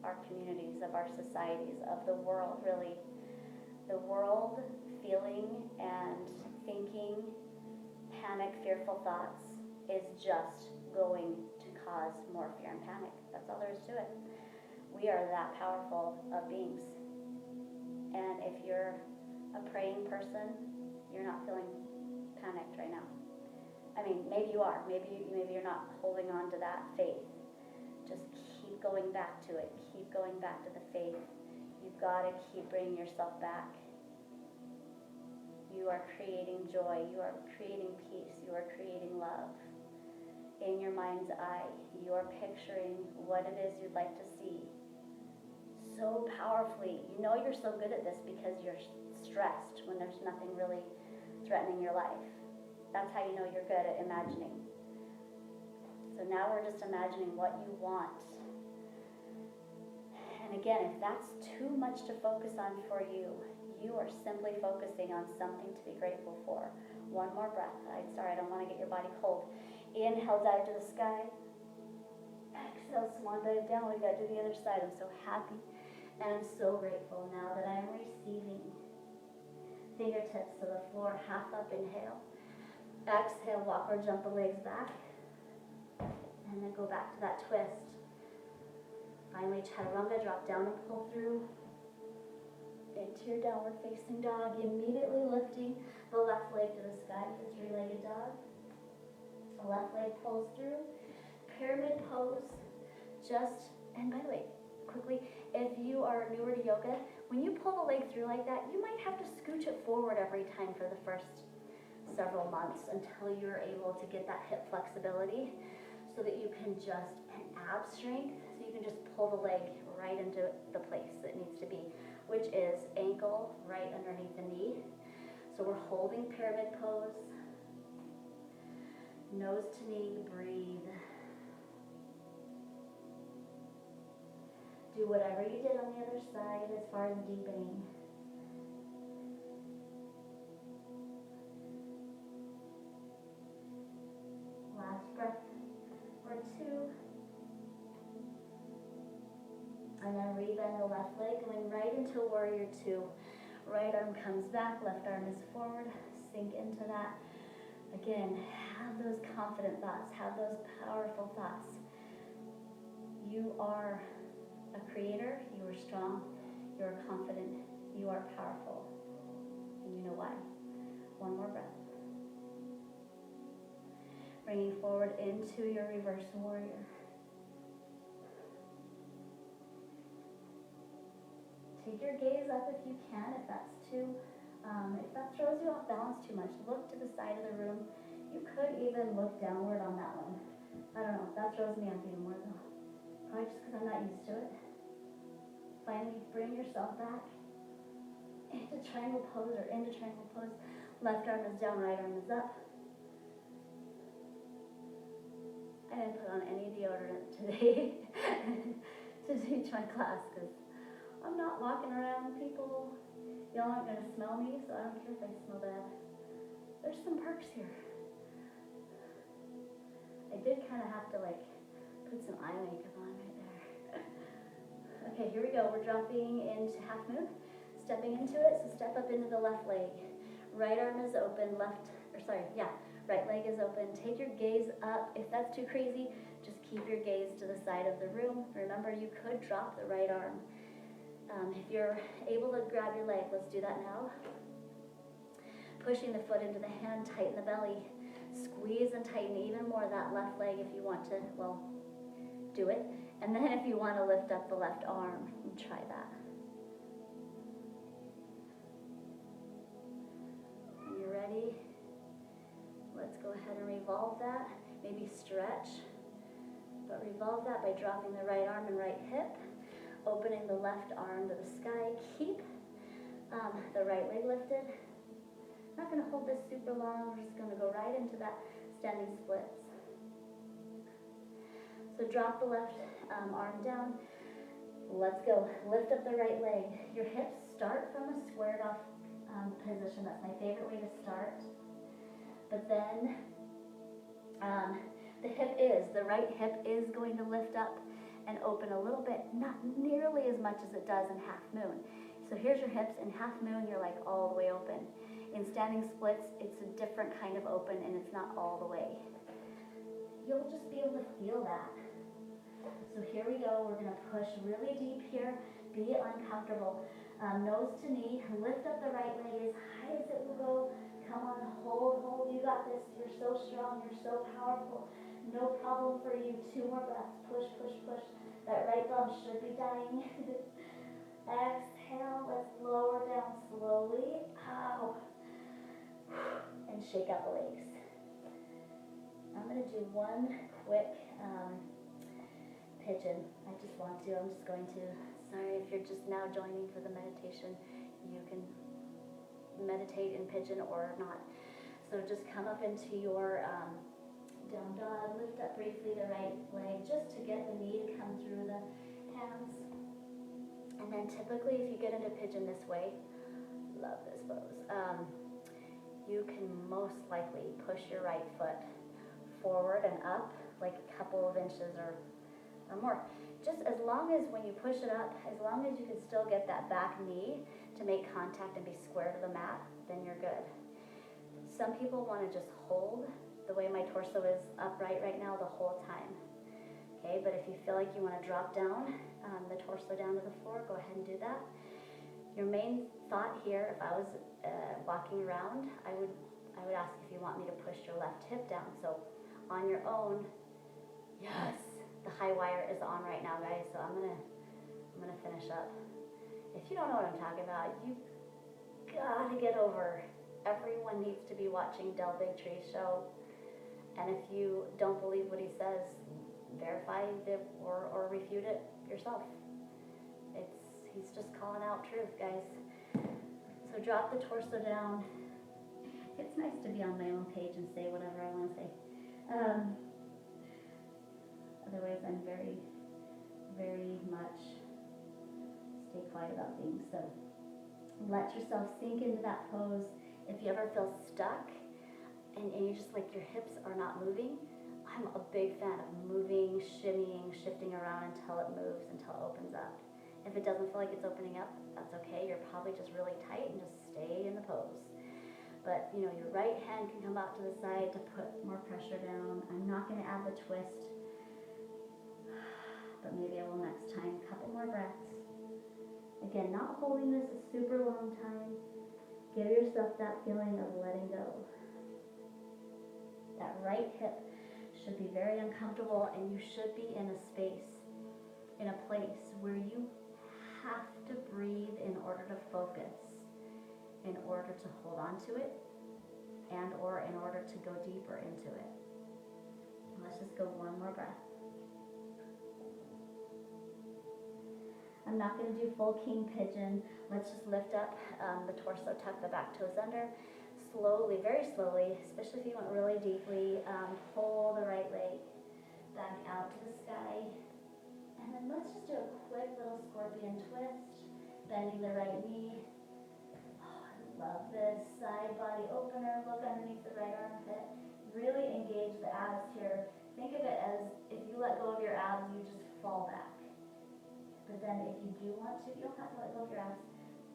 our communities, of our societies, of the world, really. The world feeling and thinking panic, fearful thoughts is just going to cause more fear and panic. That's all there is to it. We are that powerful of beings. And if you're a praying person, you're not feeling panicked right now. I mean, maybe you are. Maybe you're not holding on to that faith. Just keep going back to it. Keep going back to the faith. You've got to keep bringing yourself back. You are creating joy. You are creating peace. You are creating love. In your mind's eye, you are picturing what it is you'd like to see. So powerfully. You know you're so good at this because you're stressed when there's nothing really threatening your life. That's how you know you're good at imagining. So now we're just imagining what you want. And again, if that's too much to focus on for you, you are simply focusing on something to be grateful for. 1 more breath. Sorry, I don't want to get your body cold. Inhale, dive to the sky. Exhale, swan dive down. We got to the other side. I'm so happy and I'm so grateful now that I'm receiving. Fingertips to the floor, half up, inhale. Exhale, walk or jump the legs back. And then go back to that twist. Finally, chaturanga, drop down and pull through. Into your downward facing dog, immediately lifting the left leg to the sky for 3-legged dog. The left leg pulls through. Pyramid pose. And by the way, quickly, if you are newer to yoga, when you pull the leg through like that, you might have to scooch it forward every time for the first several months until you're able to get that hip flexibility so that you can and ab strength, so you can just pull the leg right into the place that needs to be. which is ankle right underneath the knee. So we're holding pyramid pose. Nose to knee, breathe. Do whatever you did on the other side as far as deepening. Last breath or two. And then rebend the left leg, going right into warrior two. Right arm comes back, left arm is forward. Sink into that. Again, have those confident thoughts, have those powerful thoughts. You are a creator, you are strong, you are confident, you are powerful, and you know why. One more breath. Bringing forward into your reverse warrior. Take your gaze up if you can, if that's if that throws you off balance too much, look to the side of the room. You could even look downward on that one. I don't know, that throws me off even more though. Probably just because I'm not used to it. Finally, bring yourself back into triangle pose or into triangle pose. Left arm is down, right arm is up. I didn't put on any deodorant today to teach my class because I'm not walking around people. Y'all aren't going to smell me, so I don't care if I smell bad. There's some perks here. I did kind of have to put some eye makeup on right there. Okay, here we go. We're dropping into half moon, stepping into it. So step up into the left leg. Right arm is open, right leg is open. Take your gaze up. If that's too crazy, just keep your gaze to the side of the room. Remember, you could drop the right arm. If you're able to grab your leg, let's do that now. Pushing the foot into the hand, tighten the belly. Squeeze and tighten even more that left leg if you want to, do it. And then if you want to lift up the left arm, try that. When you're ready, let's go ahead and revolve that. Maybe stretch, but revolve that by dropping the right arm and right hip. Opening the left arm to the sky. Keep the right leg lifted. Not going to hold this super long. We're just going to go right into that standing splits. So drop the left arm down. Let's go. Lift up the right leg. Your hips start from a squared off position. That's my favorite way to start. But then the right hip is going to lift up and open a little bit, not nearly as much as it does in half moon. So here's your hips. In half moon, you're all the way open. In standing splits, it's a different kind of open and it's not all the way. You'll just be able to feel that. So here we go. We're gonna push really deep here. Be uncomfortable. Nose to knee. Lift up the right leg as high as it will go. Come on, hold. You got this. You're so strong. You're so powerful. No problem for you. 2 more breaths. Push. That right thumb should be dying. Exhale. Let's lower down slowly. Ow. And shake out the legs. I'm going to do one quick pigeon. I'm just going to, sorry if you're just now joining for the meditation, you can meditate in pigeon or not. So just come up into your down dog, lift up briefly the right leg just to get the knee to come through the hands. And then typically if you get into pigeon this way, love this pose, you can most likely push your right foot forward and up like a couple of inches or more. Just as long as when you push it up, as long as you can still get that back knee to make contact and be square to the mat, then you're good. Some people want to just hold the way my torso is upright right now the whole time. Okay, but if you feel like you want to drop down, the torso down to the floor, go ahead and do that. Your main thought here, if I was walking around, I would ask if you want me to push your left hip down. So on your own, yes, the high wire is on right now, guys. So I'm gonna finish up. If you don't know what I'm talking about, you gotta get over. Everyone needs to be watching Del Bigtree's show. And if you don't believe what he says, verify it or refute it yourself. He's just calling out truth, guys. So drop the torso down. It's nice to be on my own page and say whatever I want to say. Otherwise, I'm very, very much stay quiet about things. So let yourself sink into that pose. If you ever feel stuck and you just like your hips are not moving, I'm a big fan of moving, shimmying, shifting around until it moves, until it opens up. If it doesn't feel like it's opening up, that's okay. You're probably just really tight and just stay in the pose. But you know, your right hand can come out to the side to put more pressure down. I'm not going to add the twist, but maybe I will next time. Couple more breaths. Again, not holding this a super long time. Give yourself that feeling of letting go. That right hip should be very uncomfortable, and you should be in a space, in a place where you have to breathe in order to focus, in order to hold on to it, and or in order to go deeper into it. Let's just go one more breath. I'm not going to do full king pigeon. Let's just lift up the torso, tuck the back toes under. Slowly, very slowly, especially if you went really deeply, pull the right leg back out to the sky. And then let's just do a quick little scorpion twist, bending the right knee. Oh, I love this. Side body opener, look underneath the right armpit. Really engage the abs here. Think of it as if you let go of your abs, you just fall back. But then if you do want to, you don't have to let go of your abs,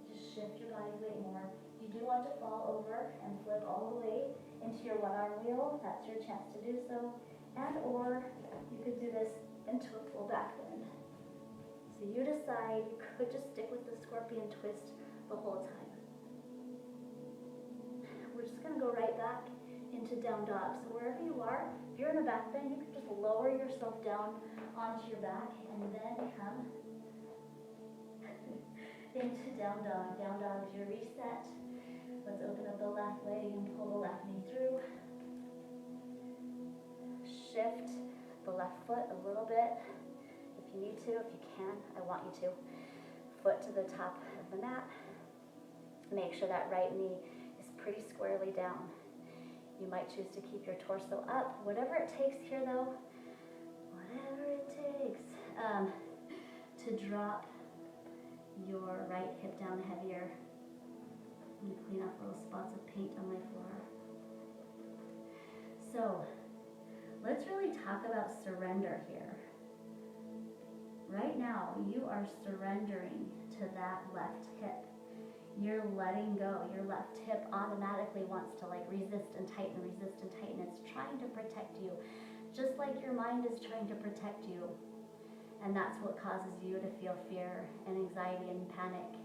just shift your body weight more. You do want to fall over and flip all the way into your one arm wheel. That's your chance to do so. And or you could do this into a full back bend. So you decide. You could just stick with the scorpion twist the whole time. We're just going to go right back into down dog. So wherever you are, if you're in a back bend, you can just lower yourself down onto your back and then come into down dog. Down dog is your reset. Let's open up the left leg and pull the left knee through. Shift the left foot a little bit if you need to, if you can. I want you to. Foot to the top of the mat. Make sure that right knee is pretty squarely down. You might choose to keep your torso up. Whatever it takes here though, whatever it takes, to drop your right hip down heavier. I'm going to clean up little spots of paint on my floor. So let's really talk about surrender here. Right now, you are surrendering to that left hip. You're letting go. Your left hip automatically wants to like resist and tighten, resist and tighten. It's trying to protect you, just like your mind is trying to protect you. And that's what causes you to feel fear and anxiety and panic.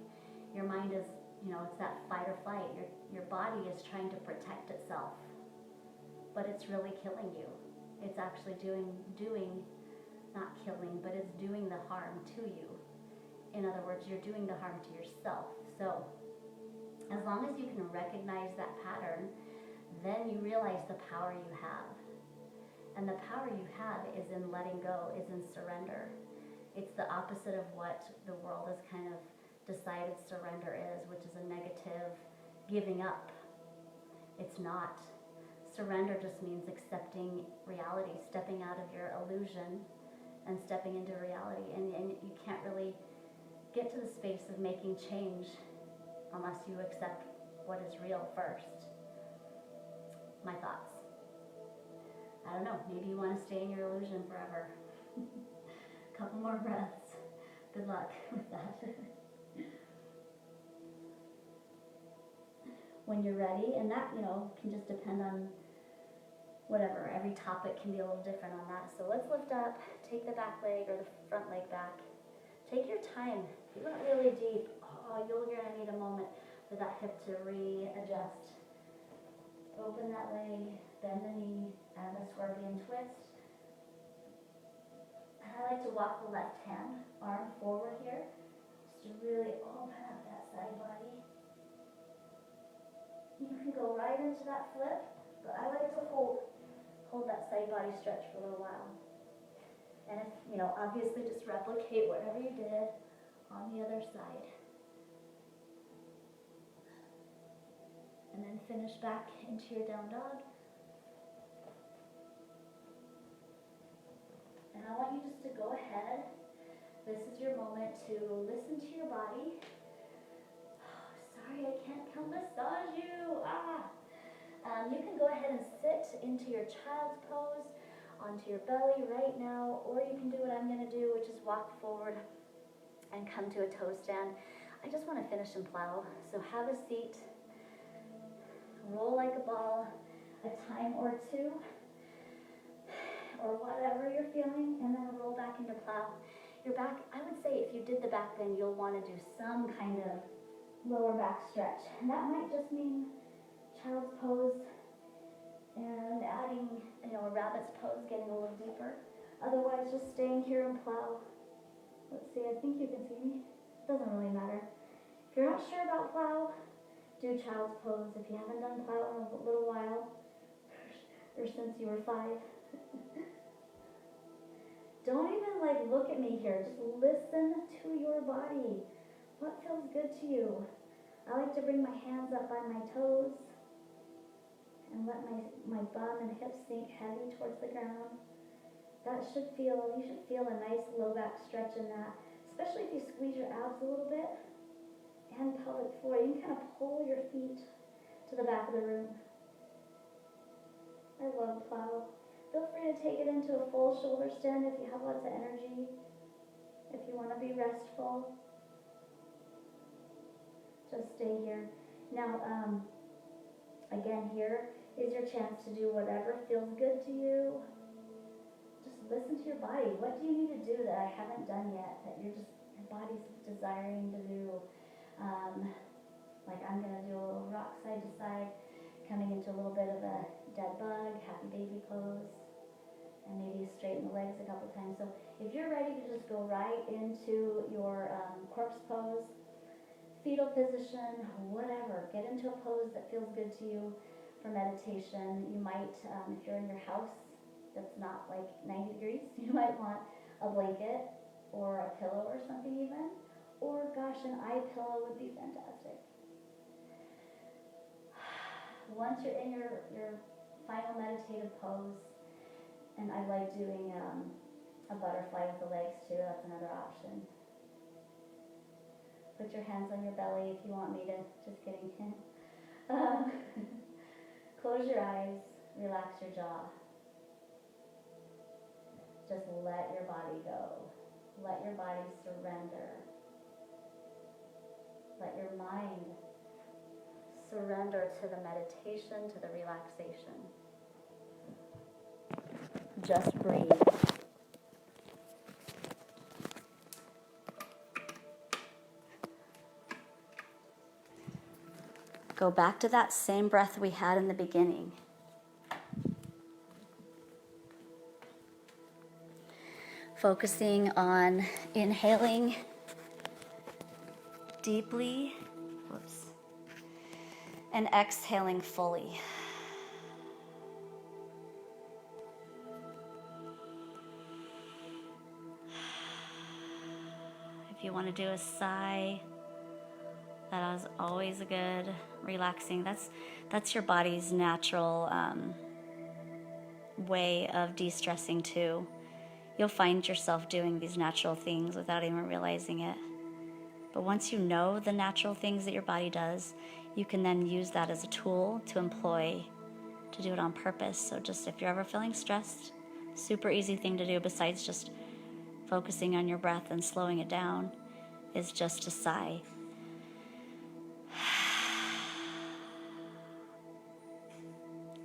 Your mind is, it's that fight or flight. Your body is trying to protect itself, but it's really killing you. It's actually not killing, but it's doing the harm to you. In other words, you're doing the harm to yourself. So as long as you can recognize that pattern, then you realize the power you have. And the power you have is in letting go, is in surrender. It's the opposite of what the world has kind of decided surrender is, which is a negative giving up. It's not. Surrender just means accepting reality, stepping out of your illusion and stepping into reality. And you can't really get to the space of making change unless you accept what is real first. My thoughts. I don't know, maybe you want to stay in your illusion forever. Couple more breaths. Good luck with that. When you're ready, and that, can just depend on whatever. Every topic can be a little different on that. So let's lift up, take the back leg or the front leg back. Take your time. If you went really deep, you're going to need a moment for that hip to readjust. Open that leg, bend the knee, and a scorpion twist. And I like to walk the left hand, arm forward here, just to really open up that side body. You can go right into that flip, but I like to hold that side body stretch for a little while. And if, obviously just replicate whatever you did on the other side. And then finish back into your down dog. And I want you just to go ahead. This is your moment to listen to your body. Oh, sorry, I can't come massage you. You can go ahead and sit into your child's pose, onto your belly right now, or you can do what I'm going to do, which is walk forward and come to a toe stand. I just want to finish and plow. So have a seat, roll like a ball, a time or two, or whatever you're feeling, and then roll back into plow. Your back, I would say if you did the back bend, you'll want to do some kind of lower back stretch. And that might just mean child's pose and adding, a rabbit's pose, getting a little deeper. Otherwise, just staying here and plow. Let's see, I think you can see me. Doesn't really matter. If you're not sure about plow, do child's pose. If you haven't done plow in a little while, or since you were 5. Don't even look at me here. Just listen to your body. What feels good to you? I like to bring my hands up by my toes and let my bum and hips sink heavy towards the ground. You should feel a nice low back stretch in that, especially if you squeeze your abs a little bit and pelvic floor. You can kind of pull your feet to the back of the room. I love plow. Feel free to take it into a full shoulder stand if you have lots of energy, if you want to be restful. Just stay here. Now, again, here is your chance to do whatever feels good to you. Just listen to your body. What do you need to do that I haven't done yet, that your body's desiring to do? I'm going to do a little rock side to side, coming into a little bit of a dead bug, happy baby pose, and maybe straighten the legs a couple times. So if you're ready to just go right into your corpse pose, fetal position, whatever, get into a pose that feels good to you for meditation. You might, if you're in your house that's not 90 degrees, you might want a blanket or a pillow or something even, or gosh, an eye pillow would be fantastic. Once you're in your final meditative pose, and I like doing a butterfly with the legs too, that's another option. Put your hands on your belly if you want me to, just kidding. Close your eyes, relax your jaw. Just let your body go. Let your body surrender. Let your mind surrender to the meditation, to the relaxation. Just breathe. Go back to that same breath we had in the beginning. Focusing on inhaling deeply, and exhaling fully. If you want to do a sigh, that is always a good relaxing. That's your body's natural way of de-stressing too. You'll find yourself doing these natural things without even realizing it. But once you know the natural things that your body does, you can then use that as a tool to employ, to do it on purpose. So just if you're ever feeling stressed, super easy thing to do besides just focusing on your breath and slowing it down is just to sigh.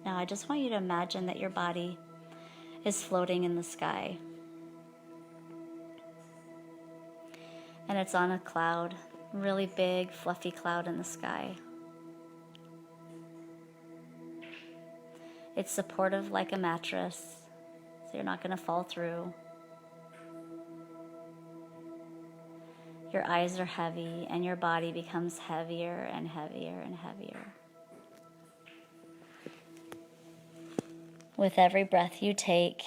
Now I just want you to imagine that your body is floating in the sky. And it's on a cloud, really big, fluffy cloud in the sky. It's supportive like a mattress, so you're not going to fall through. Your eyes are heavy, and your body becomes heavier and heavier and heavier. With every breath you take,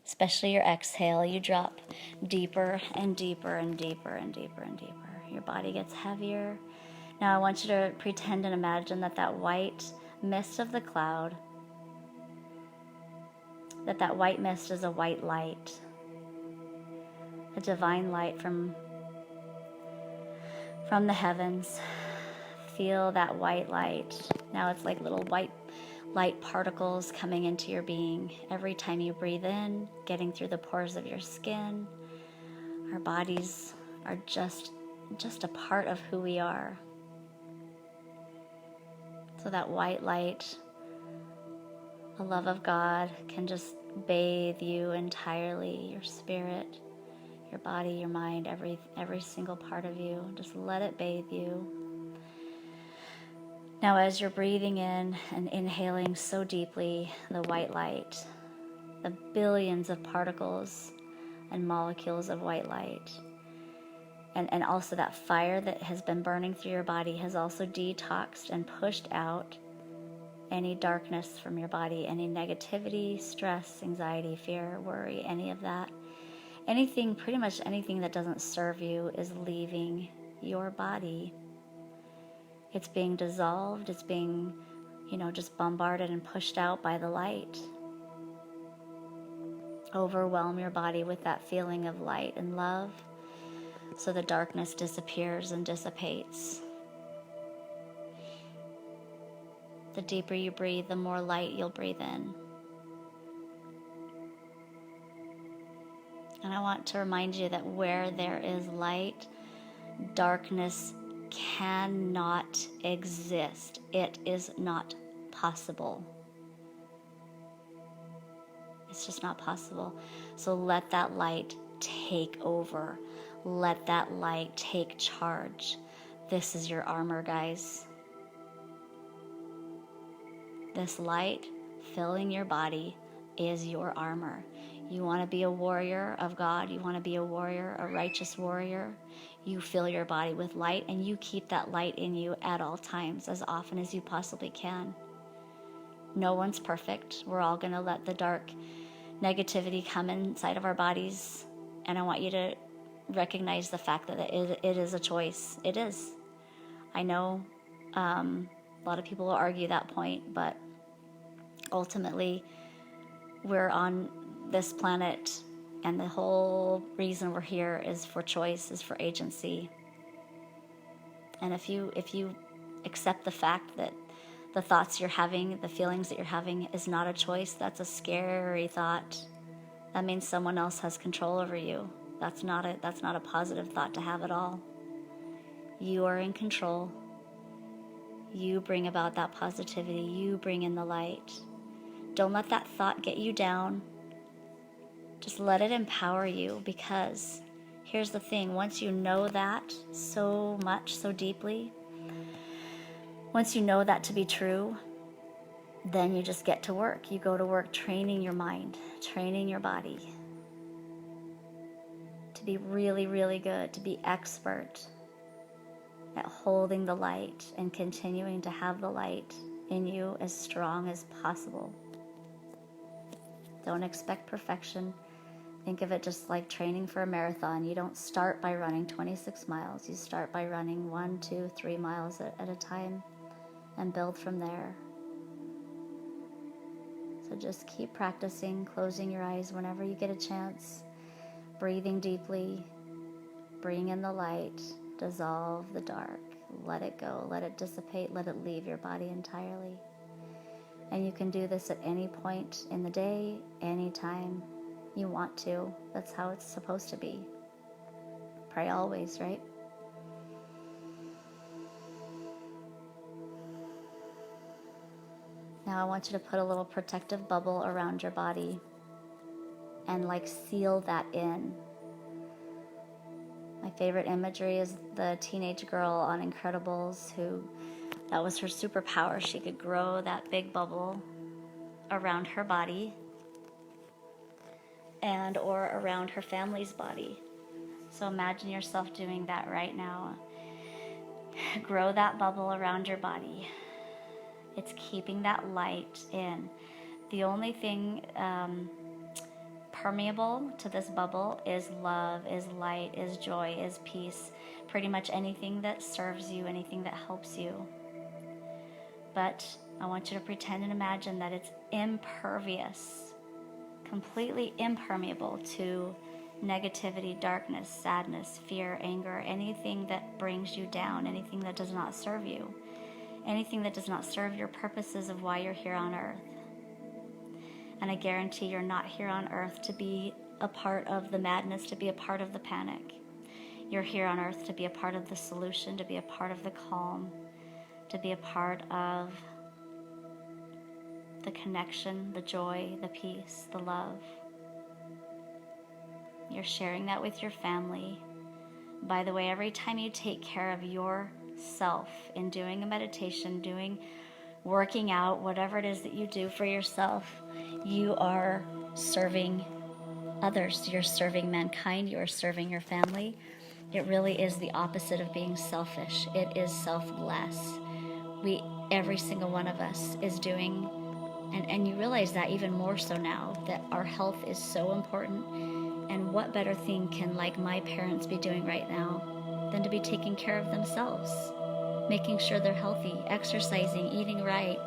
especially your exhale, you drop deeper and deeper and deeper and deeper and deeper. Your body gets heavier. Now I want you to pretend and imagine that white mist of the cloud, that white mist is a white light, a divine light from the heavens. Feel that white light. Now it's like little white light particles coming into your being every time you breathe in, getting through the pores of your skin. Our bodies are just a part of who we are. So that white light, the love of God, can just bathe you entirely, your spirit, your body, your mind, every single part of you. Just let it bathe you. Now as you're breathing in and inhaling so deeply the white light, the billions of particles and molecules of white light, and also that fire that has been burning through your body has also detoxed and pushed out any darkness from your body, any negativity, stress, anxiety, fear, worry, any of that. Anything, pretty much anything that doesn't serve you is leaving your body. It's being dissolved, it's being, just bombarded and pushed out by the light. Overwhelm your body with that feeling of light and love, so the darkness disappears and dissipates. The deeper you breathe, the more light you'll breathe in. And I want to remind you that where there is light, darkness cannot exist. It is not possible. It's just not possible. So let that light take over. Let that light take charge. This is your armor, guys. This light filling your body is your armor. You want to be a warrior of God. You want to be a warrior, a righteous warrior. You fill your body with light, and you keep that light in you at all times, as often as you possibly can. No one's perfect. We're all going to let the dark negativity come inside of our bodies, and I want you to recognize the fact that it is a choice. It is. I know a lot of people will argue that point, but ultimately we're on this planet, and the whole reason we're here is for choice, is for agency. And if you accept the fact that the thoughts you're having, the feelings that you're having is not a choice, that's a scary thought. That means someone else has control over you. That's not a positive thought to have at all. You are in control. You bring about that positivity. You bring in the light. Don't let that thought get you down. Just let it empower you, because here's the thing. Once you know that so much, so deeply, once you know that to be true, then you just get to work. You go to work training your mind, training your body to be really, really good, to be expert at holding the light and continuing to have the light in you as strong as possible. Don't expect perfection. Think of it just like training for a marathon. You don't start by running 26 miles. You start by running 1, 2, 3 miles at a time and build from there. So just keep practicing, closing your eyes whenever you get a chance, breathing deeply, bring in the light, dissolve the dark, let it go, let it dissipate, let it leave your body entirely. And you can do this at any point in the day, anytime you want to. That's how it's supposed to be. Pray always, right? Now I want you to put a little protective bubble around your body and seal that in. My favorite imagery is the teenage girl on Incredibles that was her superpower. She could grow that big bubble around her body or around her family's body. So imagine yourself doing that right now. Grow that bubble around your body. It's keeping that light in. The only thing impermeable to this bubble is love, is light, is joy, is peace. Pretty much anything that serves you, anything that helps you. But I want you to pretend and imagine that it's impervious, completely impermeable to negativity, darkness, sadness, fear, anger, anything that brings you down, anything that does not serve you, anything that does not serve your purposes of why you're here on earth. And I guarantee you're not here on earth to be a part of the madness, to be a part of the panic. You're here on earth to be a part of the solution, to be a part of the calm, to be a part of the connection, the joy, the peace, the love. You're sharing that with your family. By the way, every time you take care of yourself in doing a meditation, working out, whatever it is that you do for yourself, you are serving others. You're serving mankind. You are serving your family. It really is the opposite of being selfish. It is selfless. Every single one of us is doing, and you realize that even more so now, that our health is so important. And what better thing can, like, my parents be doing right now than to be taking care of themselves, making sure they're healthy, exercising, eating right,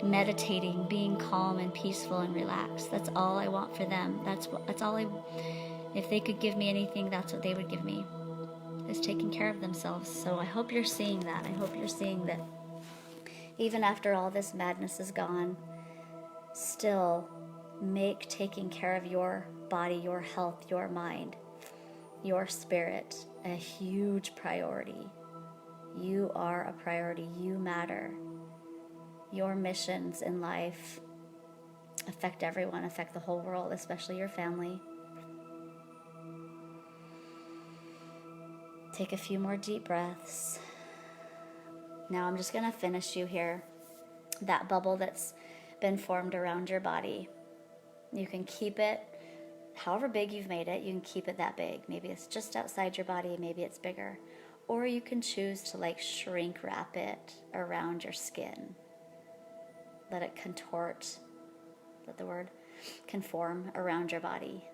meditating, being calm and peaceful and relaxed. That's all I want for them. That's all if they could give me anything, that's what they would give me, is taking care of themselves. So I hope you're seeing that. I hope you're seeing that even after all this madness is gone, still make taking care of your body, your health, your mind, your spirit a huge priority. You are a priority. You matter. Your missions in life affect everyone, affect the whole world, especially your family. Take a few more deep breaths. Now I'm just going to finish you here. That bubble that's been formed around your body, you can keep it however big you've made it. You can keep it that big. Maybe it's just outside your body, maybe it's bigger. Or you can choose to shrink wrap it around your skin. Let it contort, let the word conform around your body.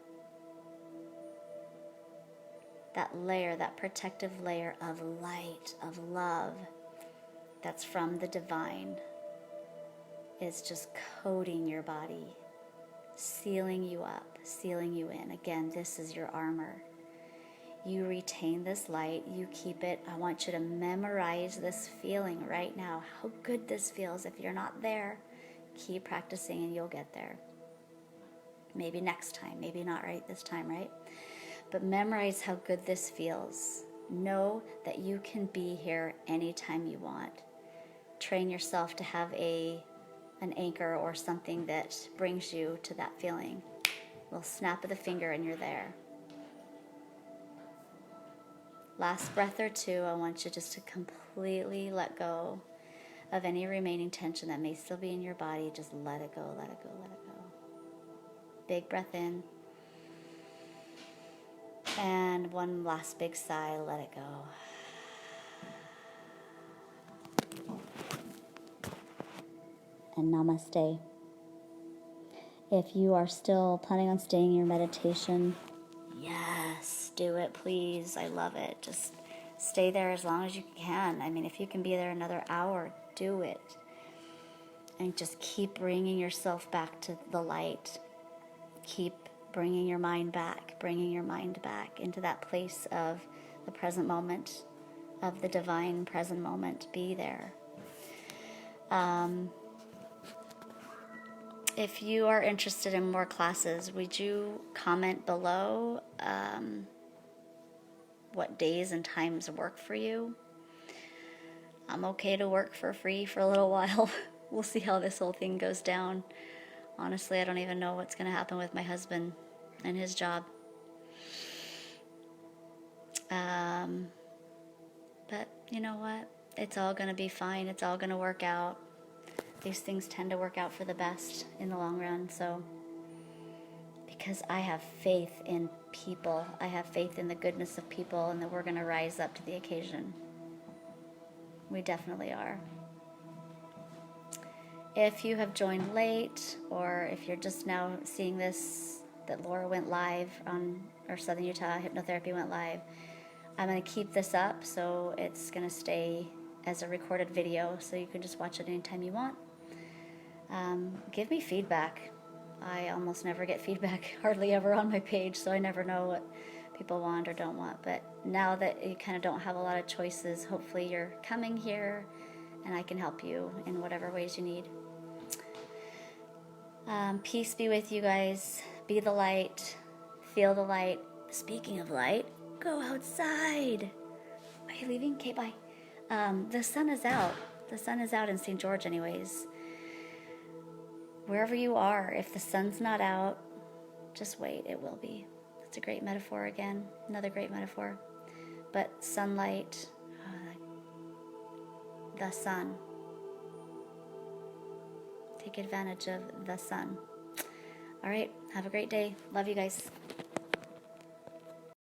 That layer, that protective layer of light, of love, that's from the divine, is just coating your body, sealing you up, sealing you in. Again, this is your armor. You retain this light, you keep it. I want you to memorize this feeling right now, how good this feels. If you're not there, keep practicing and you'll get there. Maybe next time, maybe not right this time, right? But memorize how good this feels. Know that you can be here anytime you want. Train yourself to have an anchor or something that brings you to that feeling. A little snap of the finger and you're there. Last breath or two, I want you just to completely let go of any remaining tension that may still be in your body. Just let it go, let it go, let it go. Big breath in. And one last big sigh, let it go. And namaste. If you are still planning on staying in your meditation, yes, do it, please. I love it. Just stay there as long as you can. I mean, if you can be there another hour, do it. And just keep bringing yourself back to the light. Keep bringing your mind back into that place of the present moment, of the divine present moment. Be there. If you are interested in more classes, would you comment below what days and times work for you? I'm okay to work for free for a little while. We'll see how this whole thing goes down. Honestly, I don't even know what's going to happen with my husband and his job. But you know what? It's all going to be fine. It's all going to work out. These things tend to work out for the best in the long run. So, because I have faith in people, I have faith in the goodness of people, and that we're going to rise up to the occasion. We definitely are. If you have joined late, or if you're just now seeing this, that Laura went live on, or Southern Utah Hypnotherapy went live. I'm going to keep this up, so it's going to stay as a recorded video, so you can just watch it anytime you want. Give me feedback. I almost never get feedback, hardly ever on my page, so I never know what people want or don't want. But now that you kind of don't have a lot of choices, hopefully you're coming here and I can help you in whatever ways you need. Peace be with you guys. Be the light. Feel the light. Speaking of light, go outside. Are you leaving? Okay, bye. The sun is out. The sun is out in St. George anyways. Wherever you are, if the sun's not out, just wait, it will be. It's a great metaphor again, another great metaphor. But sunlight, the sun. Take advantage of the sun. All right, have a great day. Love you guys.